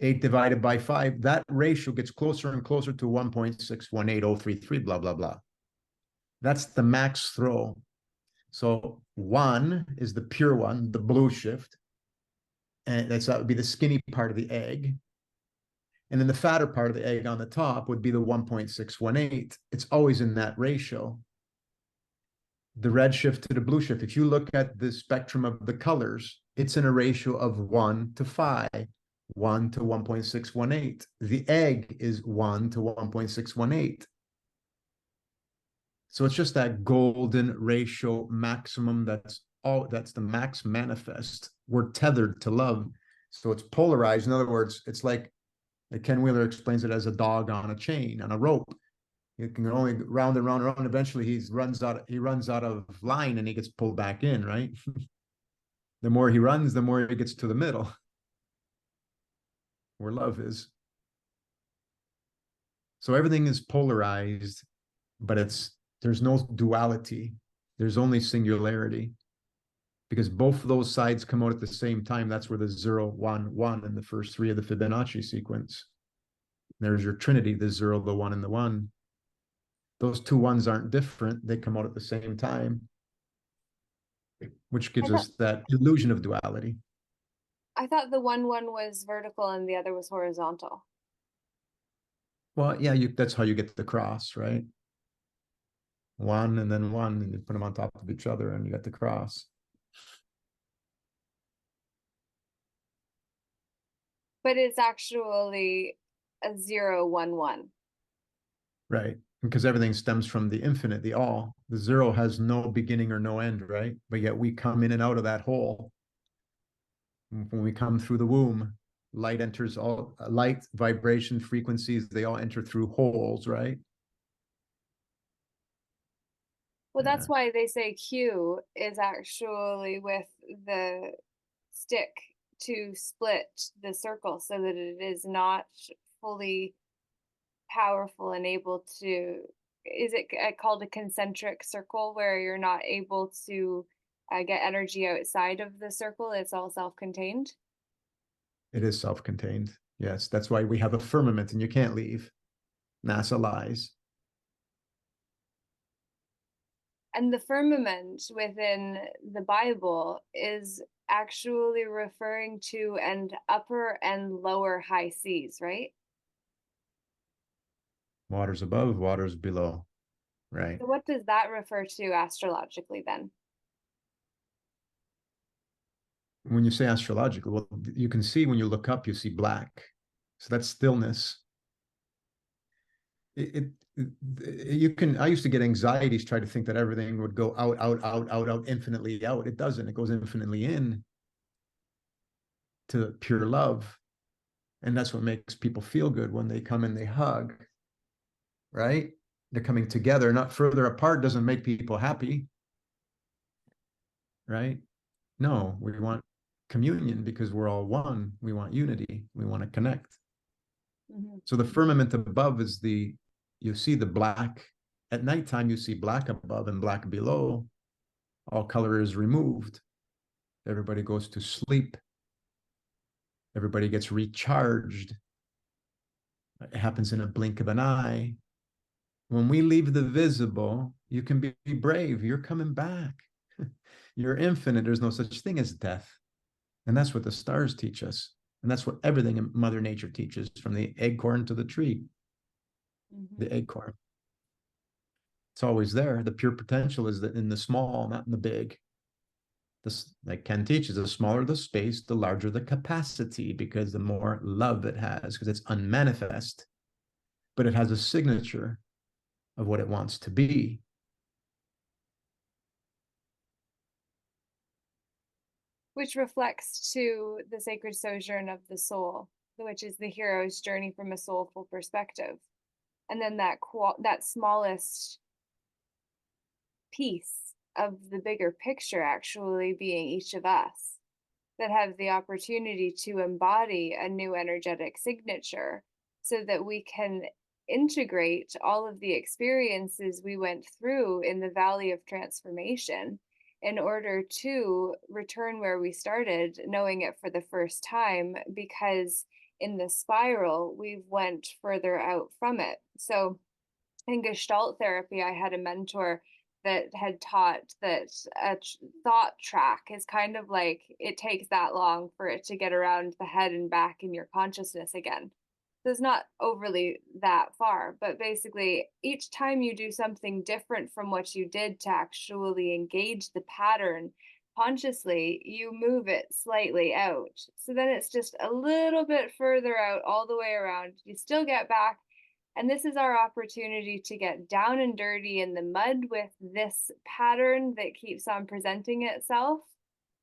8 divided by 5, that ratio gets closer and closer to 1.618033, blah, blah, blah. That's the max throw. So 1 is the pure one, the blue shift. And that would be the skinny part of the egg. And then the fatter part of the egg on the top would be the 1.618. It's always in that ratio. The red shift to the blue shift, if you look at the spectrum of the colors, it's in a ratio of 1 to 5, 1 to 1.618. The egg is 1 to 1.618. So it's just that golden ratio maximum. That's the max manifest. We're tethered to love. So it's polarized. In other words, it's like Ken Wheeler explains it as a dog on a chain, on a rope. You can only round and round and round. Eventually he runs out of line and he gets pulled back in, right? The more he runs, the more he gets to the middle, where love is. So everything is polarized, but there's no duality. There's only singularity, because both of those sides come out at the same time. That's where the 0, 1, 1 in the first 3 of the Fibonacci sequence. There's your trinity, the 0, the 1, and the 1. Those two ones aren't different. They come out at the same time, which gives us that illusion of duality. I thought the 1 1 was vertical and the other was horizontal. Well, yeah, that's how you get the cross, right? 1 and then 1, and you put them on top of each other and you get the cross. But it's actually a 0 1 1. Right. Because everything stems from the infinite, the all. The 0 has no beginning or no end, right? But yet we come in and out of that hole. When we come through the womb, light enters all, light, vibration, frequencies, they all enter through holes, right? Well, that's why they say Q is actually with the stick to split the circle so that it is not fully powerful and able to, is it called a concentric circle, where you're not able to get energy outside of the circle? It's all self-contained. It is self-contained. Yes, that's why we have a firmament and you can't leave. NASA lies. And the firmament within the Bible is actually referring to an upper and lower high seas, right? Waters above, waters below, right? So what does that refer to astrologically then? When you say astrological, well, you can see when you look up, you see black. So that's stillness. You can, I used to get anxieties, try to think that everything would go out, out, out, out, out, infinitely out. It doesn't. It goes infinitely in to pure love. And that's what makes people feel good when they come and they hug, right? They're coming together, not further apart doesn't make people happy, right? No, we want communion because we're all one. We want unity. We want to connect. Mm-hmm. So the firmament above is you see the black. At nighttime, you see black above and black below. All color is removed. Everybody goes to sleep. Everybody gets recharged. It happens in a blink of an eye. When we leave the visible, you can be brave. You're coming back. You're infinite. There's no such thing as death. And that's what the stars teach us. And that's what everything in Mother Nature teaches, from the acorn to the tree. Mm-hmm. The acorn. It's always there. The pure potential is in the small, not in the big. This, like Ken teaches, the smaller the space, the larger the capacity, because the more love it has, because it's unmanifest, but it has a signature of what it wants to be. Which reflects to the sacred sojourn of the soul, which is the hero's journey from a soulful perspective. And then that smallest piece of the bigger picture actually being each of us that have the opportunity to embody a new energetic signature so that we can integrate all of the experiences we went through in the valley of transformation in order to return where we started, knowing it for the first time, because in the spiral we've went further out from it. So in Gestalt therapy, I had a mentor that had taught that a thought track is kind of like it takes that long for it to get around the head and back in your consciousness again. So it's not overly that far, but basically, each time you do something different from what you did to actually engage the pattern consciously, you move it slightly out. So then it's just a little bit further out all the way around. You still get back, and this is our opportunity to get down and dirty in the mud with this pattern that keeps on presenting itself,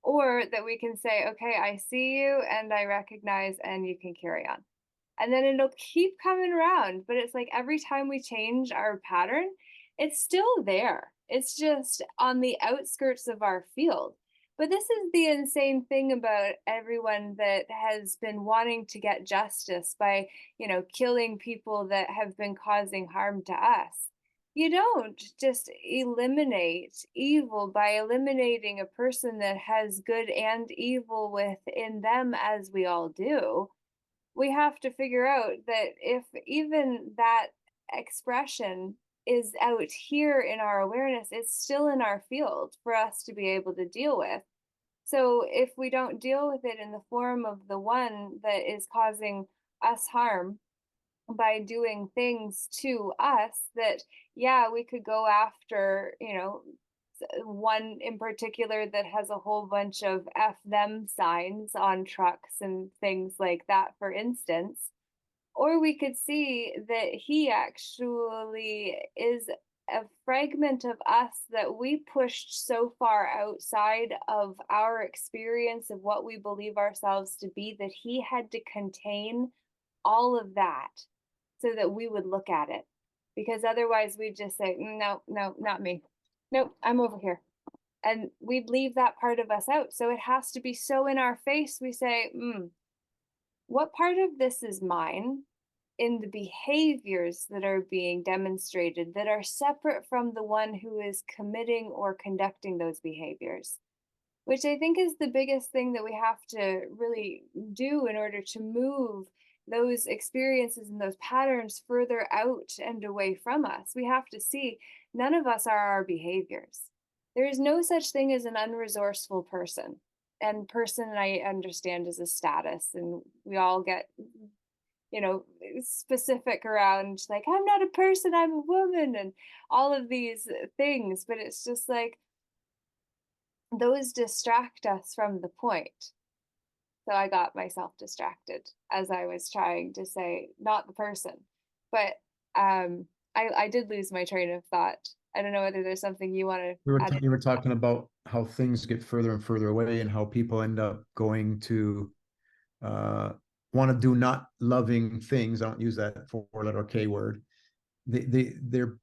or that we can say, okay, I see you and I recognize, and you can carry on. And then it'll keep coming around. But it's like every time we change our pattern, it's still there. It's just on the outskirts of our field. But this is the insane thing about everyone that has been wanting to get justice by, killing people that have been causing harm to us. You don't just eliminate evil by eliminating a person that has good and evil within them, as we all do. We have to figure out that if even that expression is out here in our awareness, it's still in our field for us to be able to deal with. So if we don't deal with it in the form of the one that is causing us harm by doing things to us, that, yeah, we could go after, one in particular that has a whole bunch of F them signs on trucks and things like that, for instance. Or we could see that he actually is a fragment of us that we pushed so far outside of our experience of what we believe ourselves to be, that he had to contain all of that so that we would look at it. Because otherwise we'd just say, no, not me. Nope, I'm over here. And we'd leave that part of us out. So it has to be so in our face. We say, what part of this is mine in the behaviors that are being demonstrated that are separate from the one who is committing or conducting those behaviors? Which I think is the biggest thing that we have to really do in order to move those experiences and those patterns further out and away from us. We have to see none of us are our behaviors. There is no such thing as an unresourceful person. And person, I understand, is a status, and we all get, specific around like, I'm not a person, I'm a woman, and all of these things. But it's just like, those distract us from the point. So I got myself distracted as I was trying to say, not the person. But I did lose my train of thought. I don't know whether there's something you want to add. You were talking about how things get further and further away, and how people end up going to want to do not loving things. I don't use that four-letter K word. They're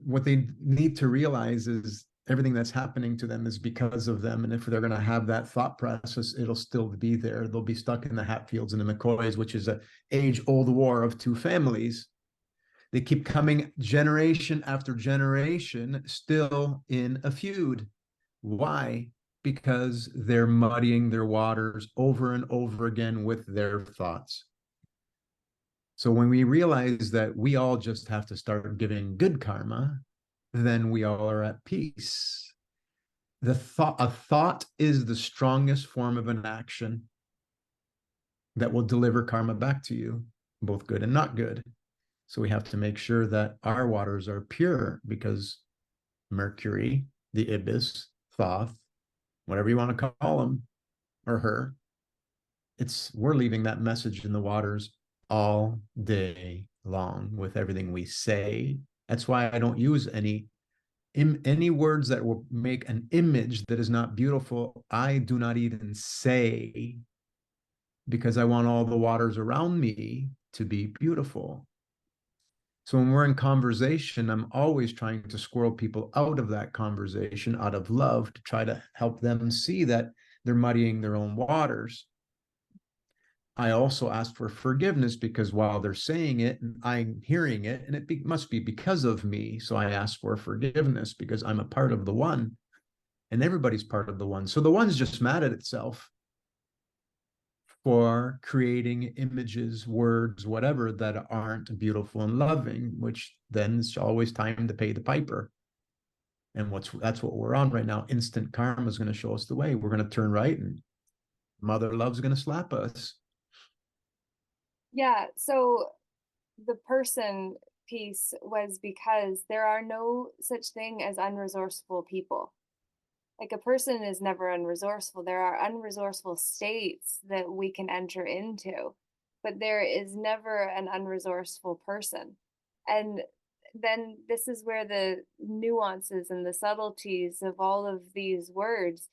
what they need to realize is everything that's happening to them is because of them. And if they're going to have that thought process, it'll still be there. They'll be stuck in the Hatfields and the McCoys, which is an age-old war of two families. They keep coming generation after generation, still in a feud. Why? Because they're muddying their waters over and over again with their thoughts. So when we realize that we all just have to start giving good karma, then we all are at peace. A thought is the strongest form of an action that will deliver karma back to you, both good and not good. So we have to make sure that our waters are pure, because Mercury, the Ibis, Thoth, whatever you want to call him or her, we're leaving that message in the waters all day long with everything we say. That's why I don't use any words that will make an image that is not beautiful. I do not even say, because I want all the waters around me to be beautiful. So when we're in conversation, I'm always trying to squirrel people out of that conversation out of love to try to help them see that they're muddying their own waters. I also ask for forgiveness because while they're saying it and I'm hearing it, and must be because of me. So I ask for forgiveness because I'm a part of the one and everybody's part of the one. So the one's just mad at itself for creating images, words, whatever that aren't beautiful and loving, which then it's always time to pay the piper. And that's what we're on right now. Instant karma is going to show us the way. We're going to turn right and mother love's going to slap us. Yeah, so the person piece was because there are no such thing as unresourceful people. Like, a person is never unresourceful. There are unresourceful states that we can enter into, but there is never an unresourceful person. And then this is where the nuances and the subtleties of all of these words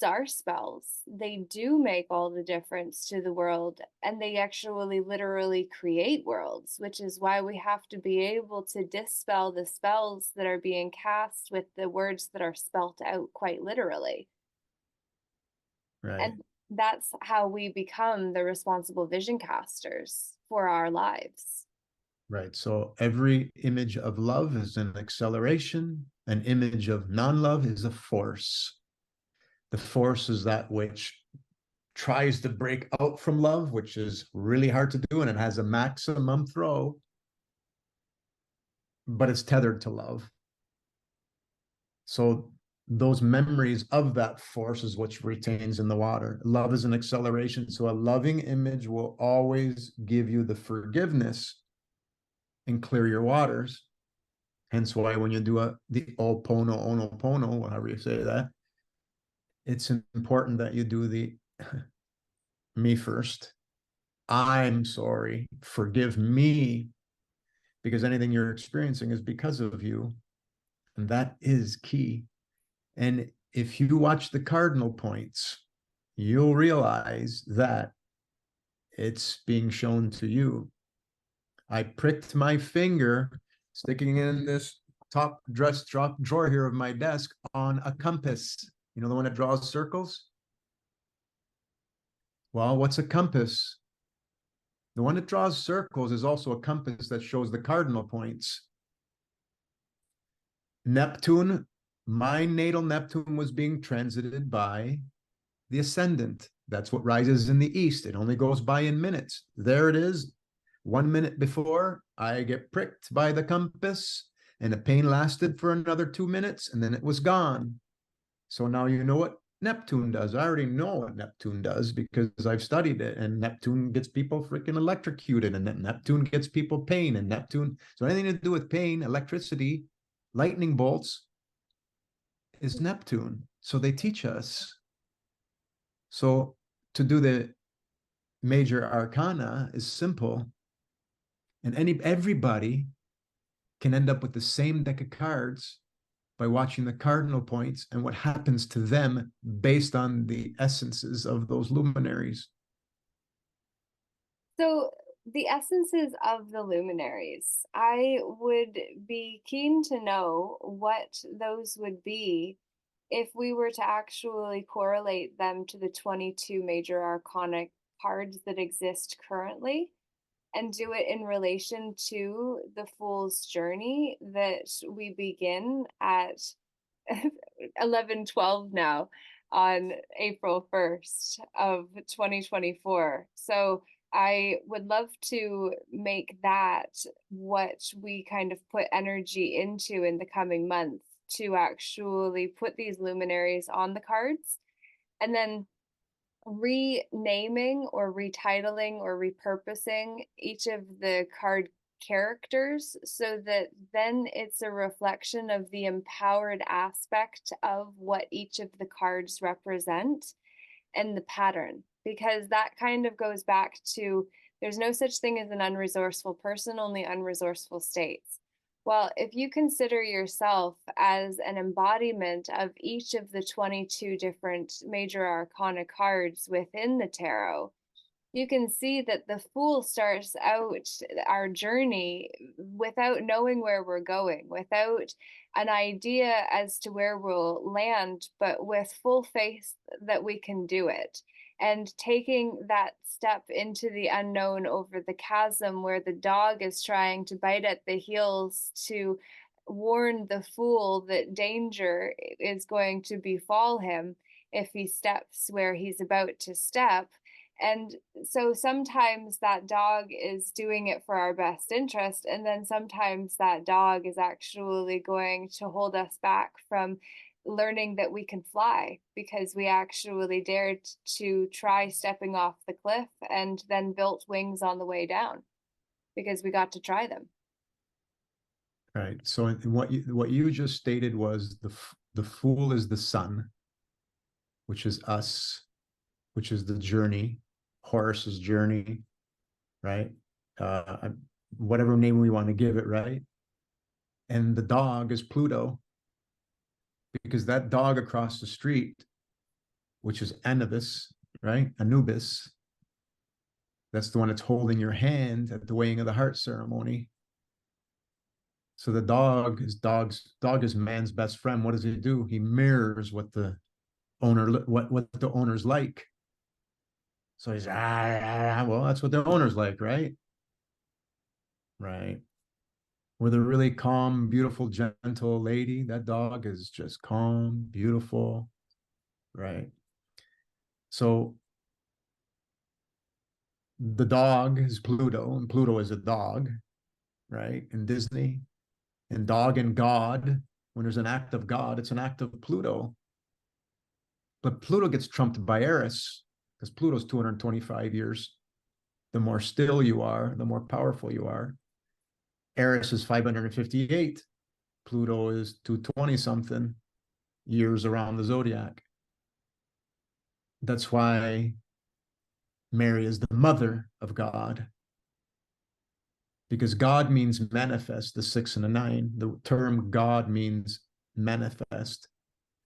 are spells. They do make all the difference to the world, and they actually literally create worlds, which is why we have to be able to dispel the spells that are being cast with the words that are spelt out quite literally. Right. And that's how we become the responsible vision casters for our lives. Right. So every image of love is an acceleration. An image of non-love is a force. The force is that which tries to break out from love, which is really hard to do, and it has a maximum throw, but it's tethered to love. So those memories of that force is what retains in the water. Love is an acceleration. So a loving image will always give you the forgiveness and clear your waters. Hence why when you do the Opono, however you say that, it's important that you do the me first. I'm sorry. Forgive me, because anything you're experiencing is because of you. And that is key. And if you watch the cardinal points, you'll realize that it's being shown to you. I pricked my finger, sticking in this top drawer here of my desk, on a compass. You know, the one that draws circles? Well, what's a compass? The one that draws circles is also a compass that shows the cardinal points. Neptune, my natal Neptune, was being transited by the ascendant. That's what rises in the east. It only goes by in minutes. There it is. 1 minute before, I get pricked by the compass, and the pain lasted for another 2 minutes, and then it was gone. So now you know what Neptune does. I already know what Neptune does because I've studied it, and Neptune gets people freaking electrocuted, and Neptune gets people pain, and Neptune. So anything to do with pain, electricity, lightning bolts is Neptune. So they teach us. So to do the major arcana is simple, and everybody can end up with the same deck of cards by watching the cardinal points and what happens to them based on the essences of those luminaries. So, the essences of the luminaries, I would be keen to know what those would be if we were to actually correlate them to the 22 major arcana cards that exist currently, and do it in relation to the Fool's Journey that we begin at 11:12 now on April 1st of 2024. So I would love to make that what we kind of put energy into in the coming month, to actually put these luminaries on the cards, and then renaming or retitling or repurposing each of the card characters, so that then it's a reflection of the empowered aspect of what each of the cards represent and the pattern, because that kind of goes back to, there's no such thing as an unresourceful person, only unresourceful states. Well, if you consider yourself as an embodiment of each of the 22 different major arcana cards within the tarot, you can see that the fool starts out our journey without knowing where we're going, without an idea as to where we'll land, but with full faith that we can do it. And taking that step into the unknown over the chasm where the dog is trying to bite at the heels to warn the fool that danger is going to befall him if he steps where he's about to step. And so sometimes that dog is doing it for our best interest, and then sometimes that dog is actually going to hold us back from learning that we can fly because we actually dared to try stepping off the cliff and then built wings on the way down because we got to try them. Right. So what you just stated was the fool is the sun, which is us, which is the journey, Horus's journey, right? Whatever name we want to give it, right? And the dog is Pluto, because that dog across the street, which is Anubis, right? Anubis, that's the one that's holding your hand at the weighing of the heart ceremony. So the dog is man's best friend. What does he do? He mirrors what the owner's like. So he's well, that's what the owner's like, right? Right. With a really calm, beautiful, gentle lady, that dog is just calm, beautiful, right? So the dog is Pluto, and Pluto is a dog, right? In Disney, and dog and God, when there's an act of God, it's an act of Pluto. But Pluto gets trumped by Eris, because Pluto's 225 years. The more still you are, the more powerful you are. Eris is 558. Pluto is 220 something years around the zodiac. That's why Mary is the mother of God, because God means manifest, the 6 and the 9. The term God means manifest.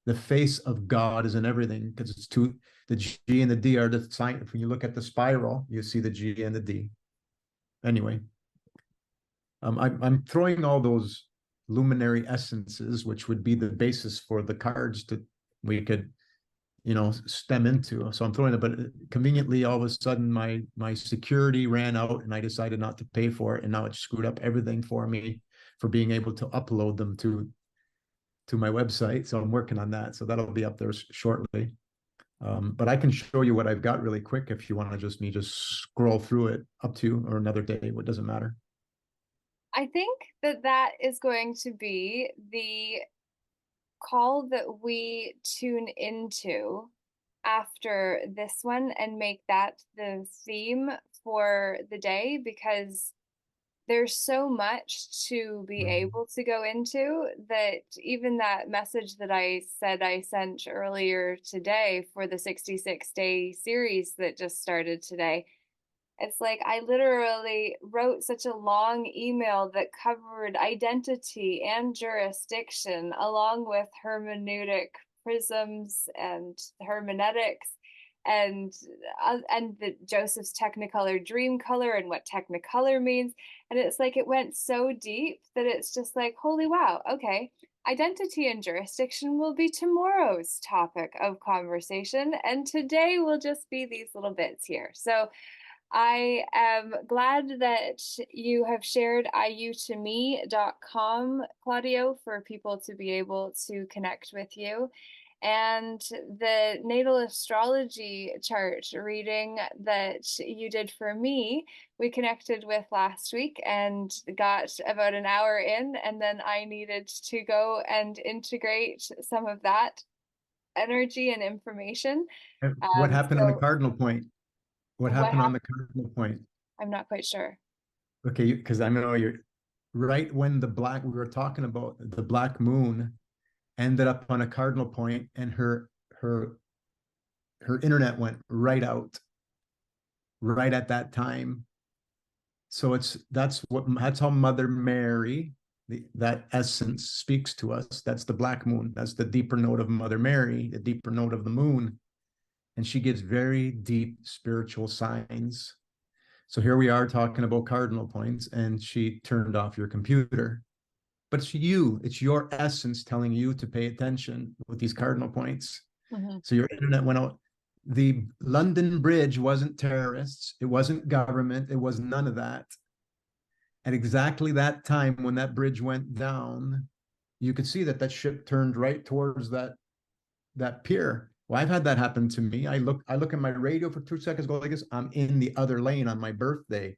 The face of God is in everything, because it's two. The G and the D are the sign. When you look at the spiral, you see the G and the D. Anyway, I'm throwing all those luminary essences, which would be the basis for the cards that we could, stem into. So I'm throwing it, but conveniently, all of a sudden, my security ran out, and I decided not to pay for it, and now it screwed up everything for me for being able to upload them to my website. So I'm working on that. So that'll be up there shortly. But I can show you what I've got really quick if you want to just scroll through it, up to, or another day. It doesn't matter. I think that is going to be the call that we tune into after this one and make that the theme for the day, because there's so much to be able to go into that even that message that I said I sent earlier today for the 66-day series that just started today. It's like I literally wrote such a long email that covered identity and jurisdiction, along with hermeneutic prisms and hermeneutics, and the Joseph's Technicolor dream color and what Technicolor means. And it's like it went so deep that it's just like, holy wow, okay. Identity and jurisdiction will be tomorrow's topic of conversation, and today will just be these little bits here. So I am glad that you have shared iu2me.com, Claudio, for people to be able to connect with you. And the natal astrology chart reading that you did for me, we connected with last week and got about an hour in, and then I needed to go and integrate some of that energy and information. What happened on the So cardinal point? What happened on the cardinal point? I'm not quite sure. Okay, because I know you're right when we were talking about the black moon ended up on a cardinal point, and her internet went right out right at that time. So that's how Mother Mary, that essence, speaks to us. That's the black moon. That's the deeper note of Mother Mary, the deeper note of the moon. and she gives very deep spiritual signs. So here we are talking about cardinal points, and she turned off your computer. But it's your essence telling you to pay attention with these cardinal points. Mm-hmm. So your internet went out. The London Bridge wasn't terrorists, it wasn't government, it was none of that. At exactly that time when that bridge went down, you could see that that ship turned right towards that pier. Well, I've had that happen to me. I look at my radio for 2 seconds, go like this. I'm in the other lane on my birthday,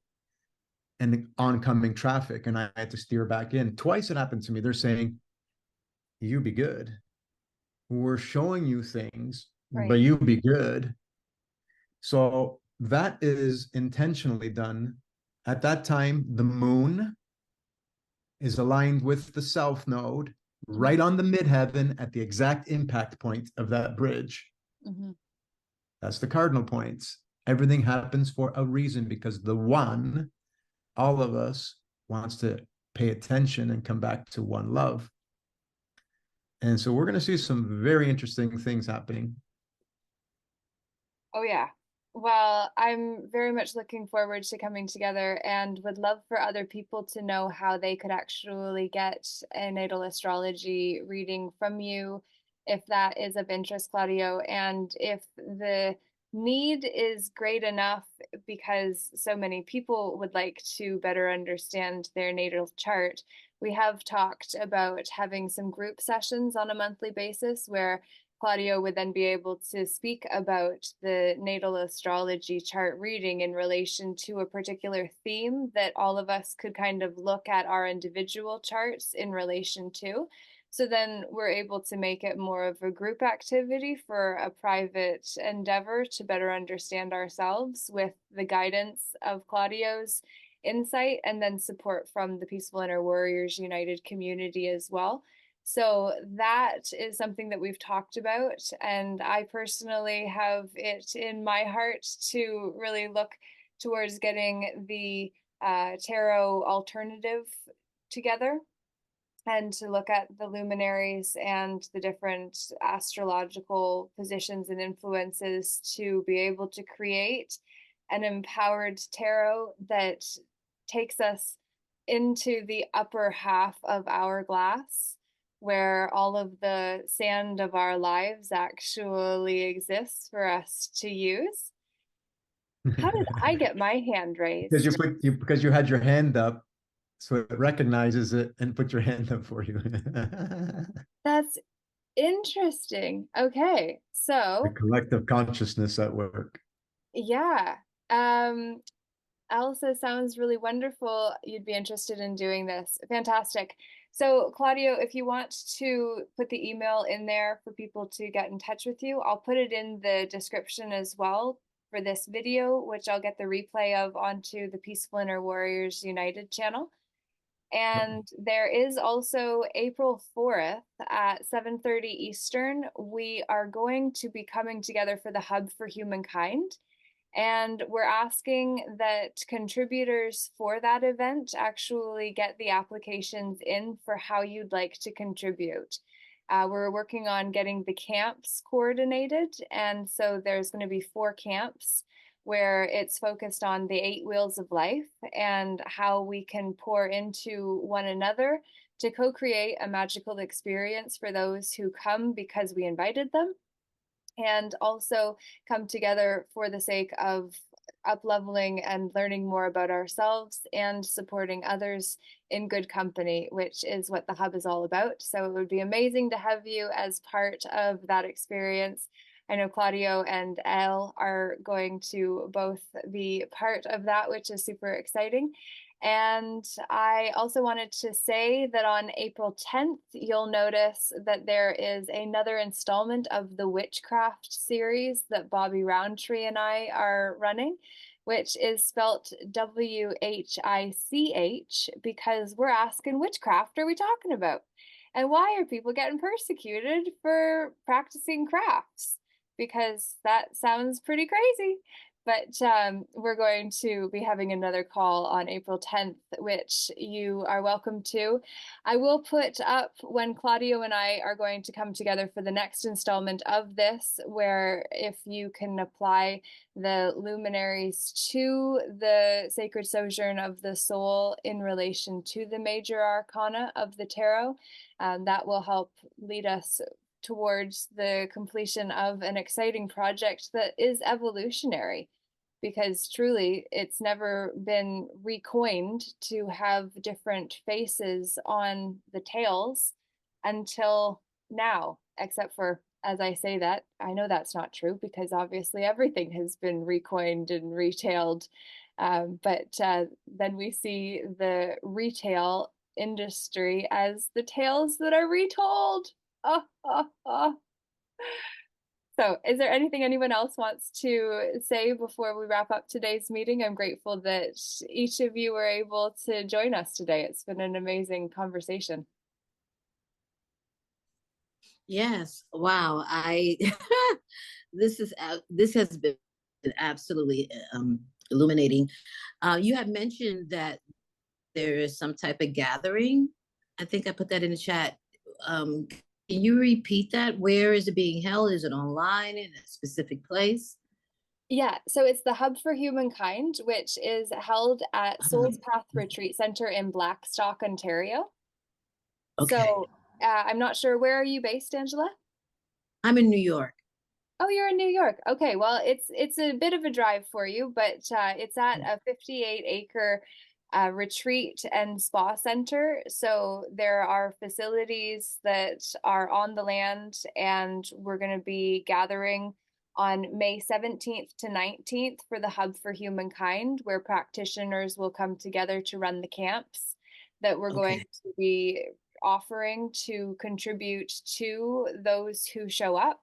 and the oncoming traffic, and I had to steer back in. Twice it happened to me. They're saying, "You be good. We're showing you things, but Right. you be good." So that is intentionally done. At that time, the moon is aligned with the south node, right on the midheaven at the exact impact point of that bridge. Mm-hmm. That's the cardinal points. Everything happens for a reason, because the one, all of us, wants to pay attention and come back to one love. And so we're going to see some very interesting things happening. Oh, yeah. Well, I'm very much looking forward to coming together and would love for other people to know how they could actually get a natal astrology reading from you, if that is of interest, Claudio. And if the need is great enough, because so many people would like to better understand their natal chart, we have talked about having some group sessions on a monthly basis where Claudio would then be able to speak about the natal astrology chart reading in relation to a particular theme that all of us could kind of look at our individual charts in relation to. So then we're able to make it more of a group activity for a private endeavor to better understand ourselves with the guidance of Claudio's insight, and then support from the Peaceful Inner Warriors United community as well. So that is something that we've talked about, and I personally have it in my heart to really look towards getting the tarot alternative together, and to look at the luminaries and the different astrological positions and influences to be able to create an empowered tarot that takes us into the upper half of our glass, where all of the sand of our lives actually exists for us to use. How did I get my hand Because raised? because you had your hand up, so it recognizes it and put your hand up for you. That's interesting. Okay, The so collective consciousness at work. yeah. Um, Elsa, sounds really wonderful. You'd be interested in doing this. Fantastic. So, Claudio, if you want to put the email in there for people to get in touch with you, I'll put it in the description as well for this video, which I'll get the replay of onto the Peaceful Inner Warriors United channel. And there is also April 4th at 7:30 Eastern. We are going to be coming together for the Hub for Humankind. And we're asking that contributors for that event actually get the applications in for how you'd like to contribute. We're working on getting the camps coordinated. And so there's going to be 4 camps where it's focused on the 8 wheels of life and how we can pour into one another to co-create a magical experience for those who come because we invited them, and also come together for the sake of up-leveling and learning more about ourselves and supporting others in good company, which is what the Hub is all about. So it would be amazing to have you as part of that experience. I know Claudio and Elle are going to both be part of that, which is super exciting. And I also wanted to say that on April 10th, you'll notice that there is another installment of the Witchcraft series that Bobby Roundtree and I are running, which is spelt WHICH, because we're asking, which craft are we talking about? And why are people getting persecuted for practicing crafts? Because that sounds pretty crazy. But we're going to be having another call on April 10th, which you are welcome to. I will put up when Claudio and I are going to come together for the next installment of this, where if you can apply the luminaries to the sacred sojourn of the soul in relation to the major arcana of the tarot, that will help lead us towards the completion of an exciting project that is evolutionary, because truly it's never been recoined to have different faces on the tails until now, except for, as I say that, I know that's not true because obviously everything has been recoined and retailed. But then we see the retail industry as the tales that are retold. Oh, oh, oh. So, is there anything anyone else wants to say before we wrap up today's meeting? I'm grateful that each of you were able to join us today. It's been an amazing conversation. Yes. Wow. This has been absolutely illuminating. You had mentioned that there is some type of gathering. I think I put that in the chat. Can you repeat that? Where is it being held? Is it online in a specific place? Yeah, so it's the Hub for Humankind, which is held at Soul's Path Retreat Center in Blackstock, Ontario. Okay. So I'm not sure, where are you based, Angela? I'm in New York. Oh, you're in New York. Okay, well, it's a bit of a drive for you, but it's at a 58-acre retreat and spa center. So there are facilities that are on the land, and we're going to be gathering on May 17th to 19th for the Hub for Humankind, where practitioners will come together to run the camps that we're going to be offering to contribute to those who show up.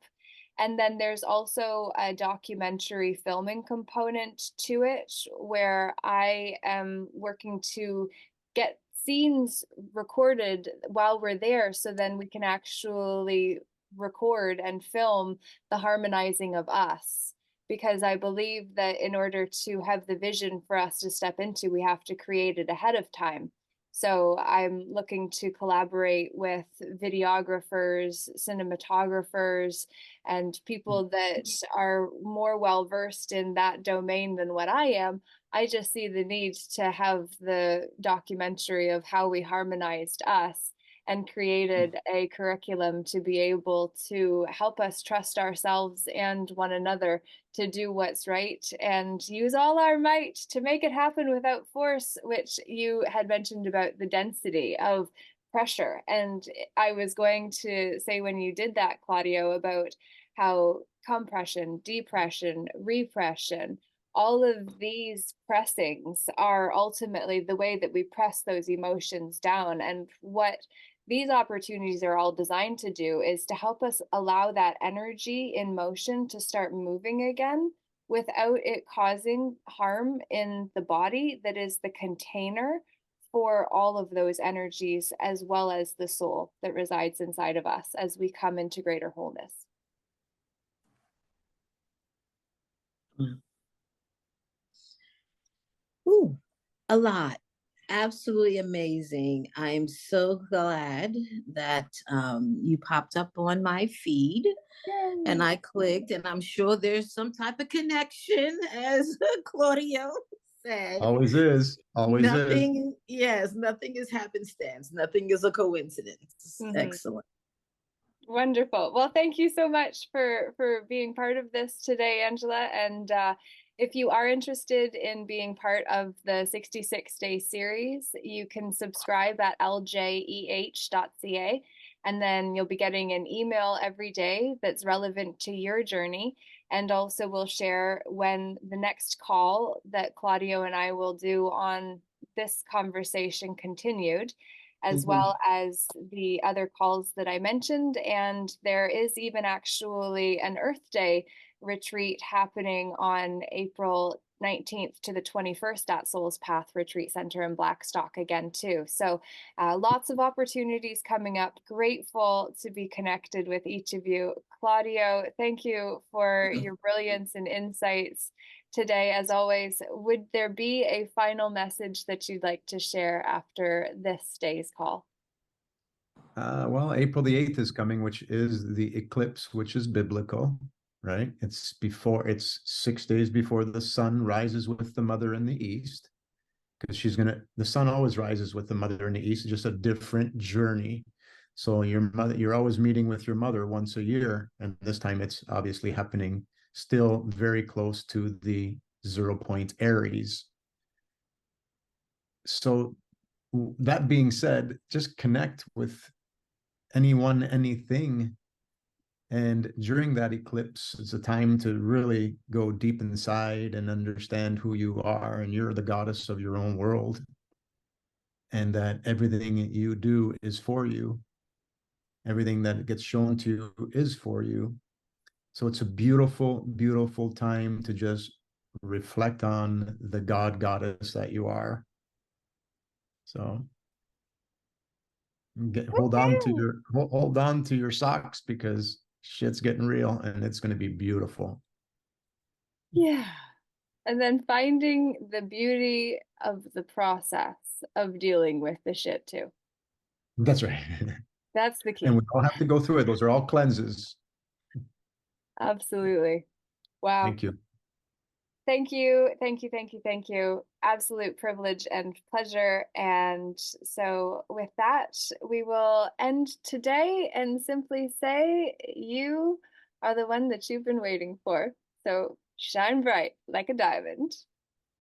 And then there's also a documentary filming component to it, where I am working to get scenes recorded while we're there, so then we can actually record and film the harmonizing of us. Because I believe that in order to have the vision for us to step into, we have to create it ahead of time. So I'm looking to collaborate with videographers, cinematographers, and people that are more well versed in that domain than what I am. I just see the need to have the documentary of how we harmonized us and created a curriculum to be able to help us trust ourselves and one another to do what's right and use all our might to make it happen without force, which you had mentioned about the density of pressure. And I was going to say, when you did that, Claudio, about how compression, depression, repression, all of these pressings are ultimately the way that we press those emotions down. And what these opportunities are all designed to do is to help us allow that energy in motion to start moving again without it causing harm in the body, that is the container for all of those energies, as well as the soul that resides inside of us as we come into greater wholeness. Ooh, a lot. Absolutely amazing. I'm so glad that you popped up on my feed. Yay. And I clicked, and I'm sure there's some type of connection, as Claudio said. Always is. Always Nothing, yes, nothing is happenstance. Nothing is a coincidence. Excellent. Wonderful. Well, thank you so much for being part of this today, Angela. And if you are interested in being part of the 66-day series, you can subscribe at ljeh.ca, and then you'll be getting an email every day that's relevant to your journey. And also we'll share when the next call that Claudio and I will do on this conversation continued, as well as the other calls that I mentioned. And there is even actually an Earth Day retreat happening on April 19th to the 21st at Soul's Path Retreat Center in Blackstock again too. So lots of opportunities coming up. Grateful to be connected with each of you. Claudio, thank you for your brilliance and insights. today, as always. Would there be a final message that you'd like to share after this day's call? Well, April the 8th is coming, which is the eclipse, which is biblical, right? It's 6 days before the sun rises with the mother in the east, because the sun always rises with the mother in the east, just a different journey. So you're always meeting with your mother once a year, and this time it's obviously happening still very close to the 0 point Aries. So that being said, just connect with anyone, anything. And during that eclipse, it's a time to really go deep inside and understand who you are, and you're the goddess of your own world, and that everything you do is for you. Everything that gets shown to you is for you. So it's a beautiful, beautiful time to just reflect on the goddess that you are. So hold on to your socks, because shit's getting real and it's going to be beautiful. Yeah. And then finding the beauty of the process of dealing with the shit too. That's right. That's the key. And we all have to go through it. Those are all cleanses. Absolutely. Wow. Thank you. Thank you. Thank you. Thank you. Thank you. Absolute privilege and pleasure. And so, with that, we will end today and simply say, you are the one that you've been waiting for. So, shine bright like a diamond.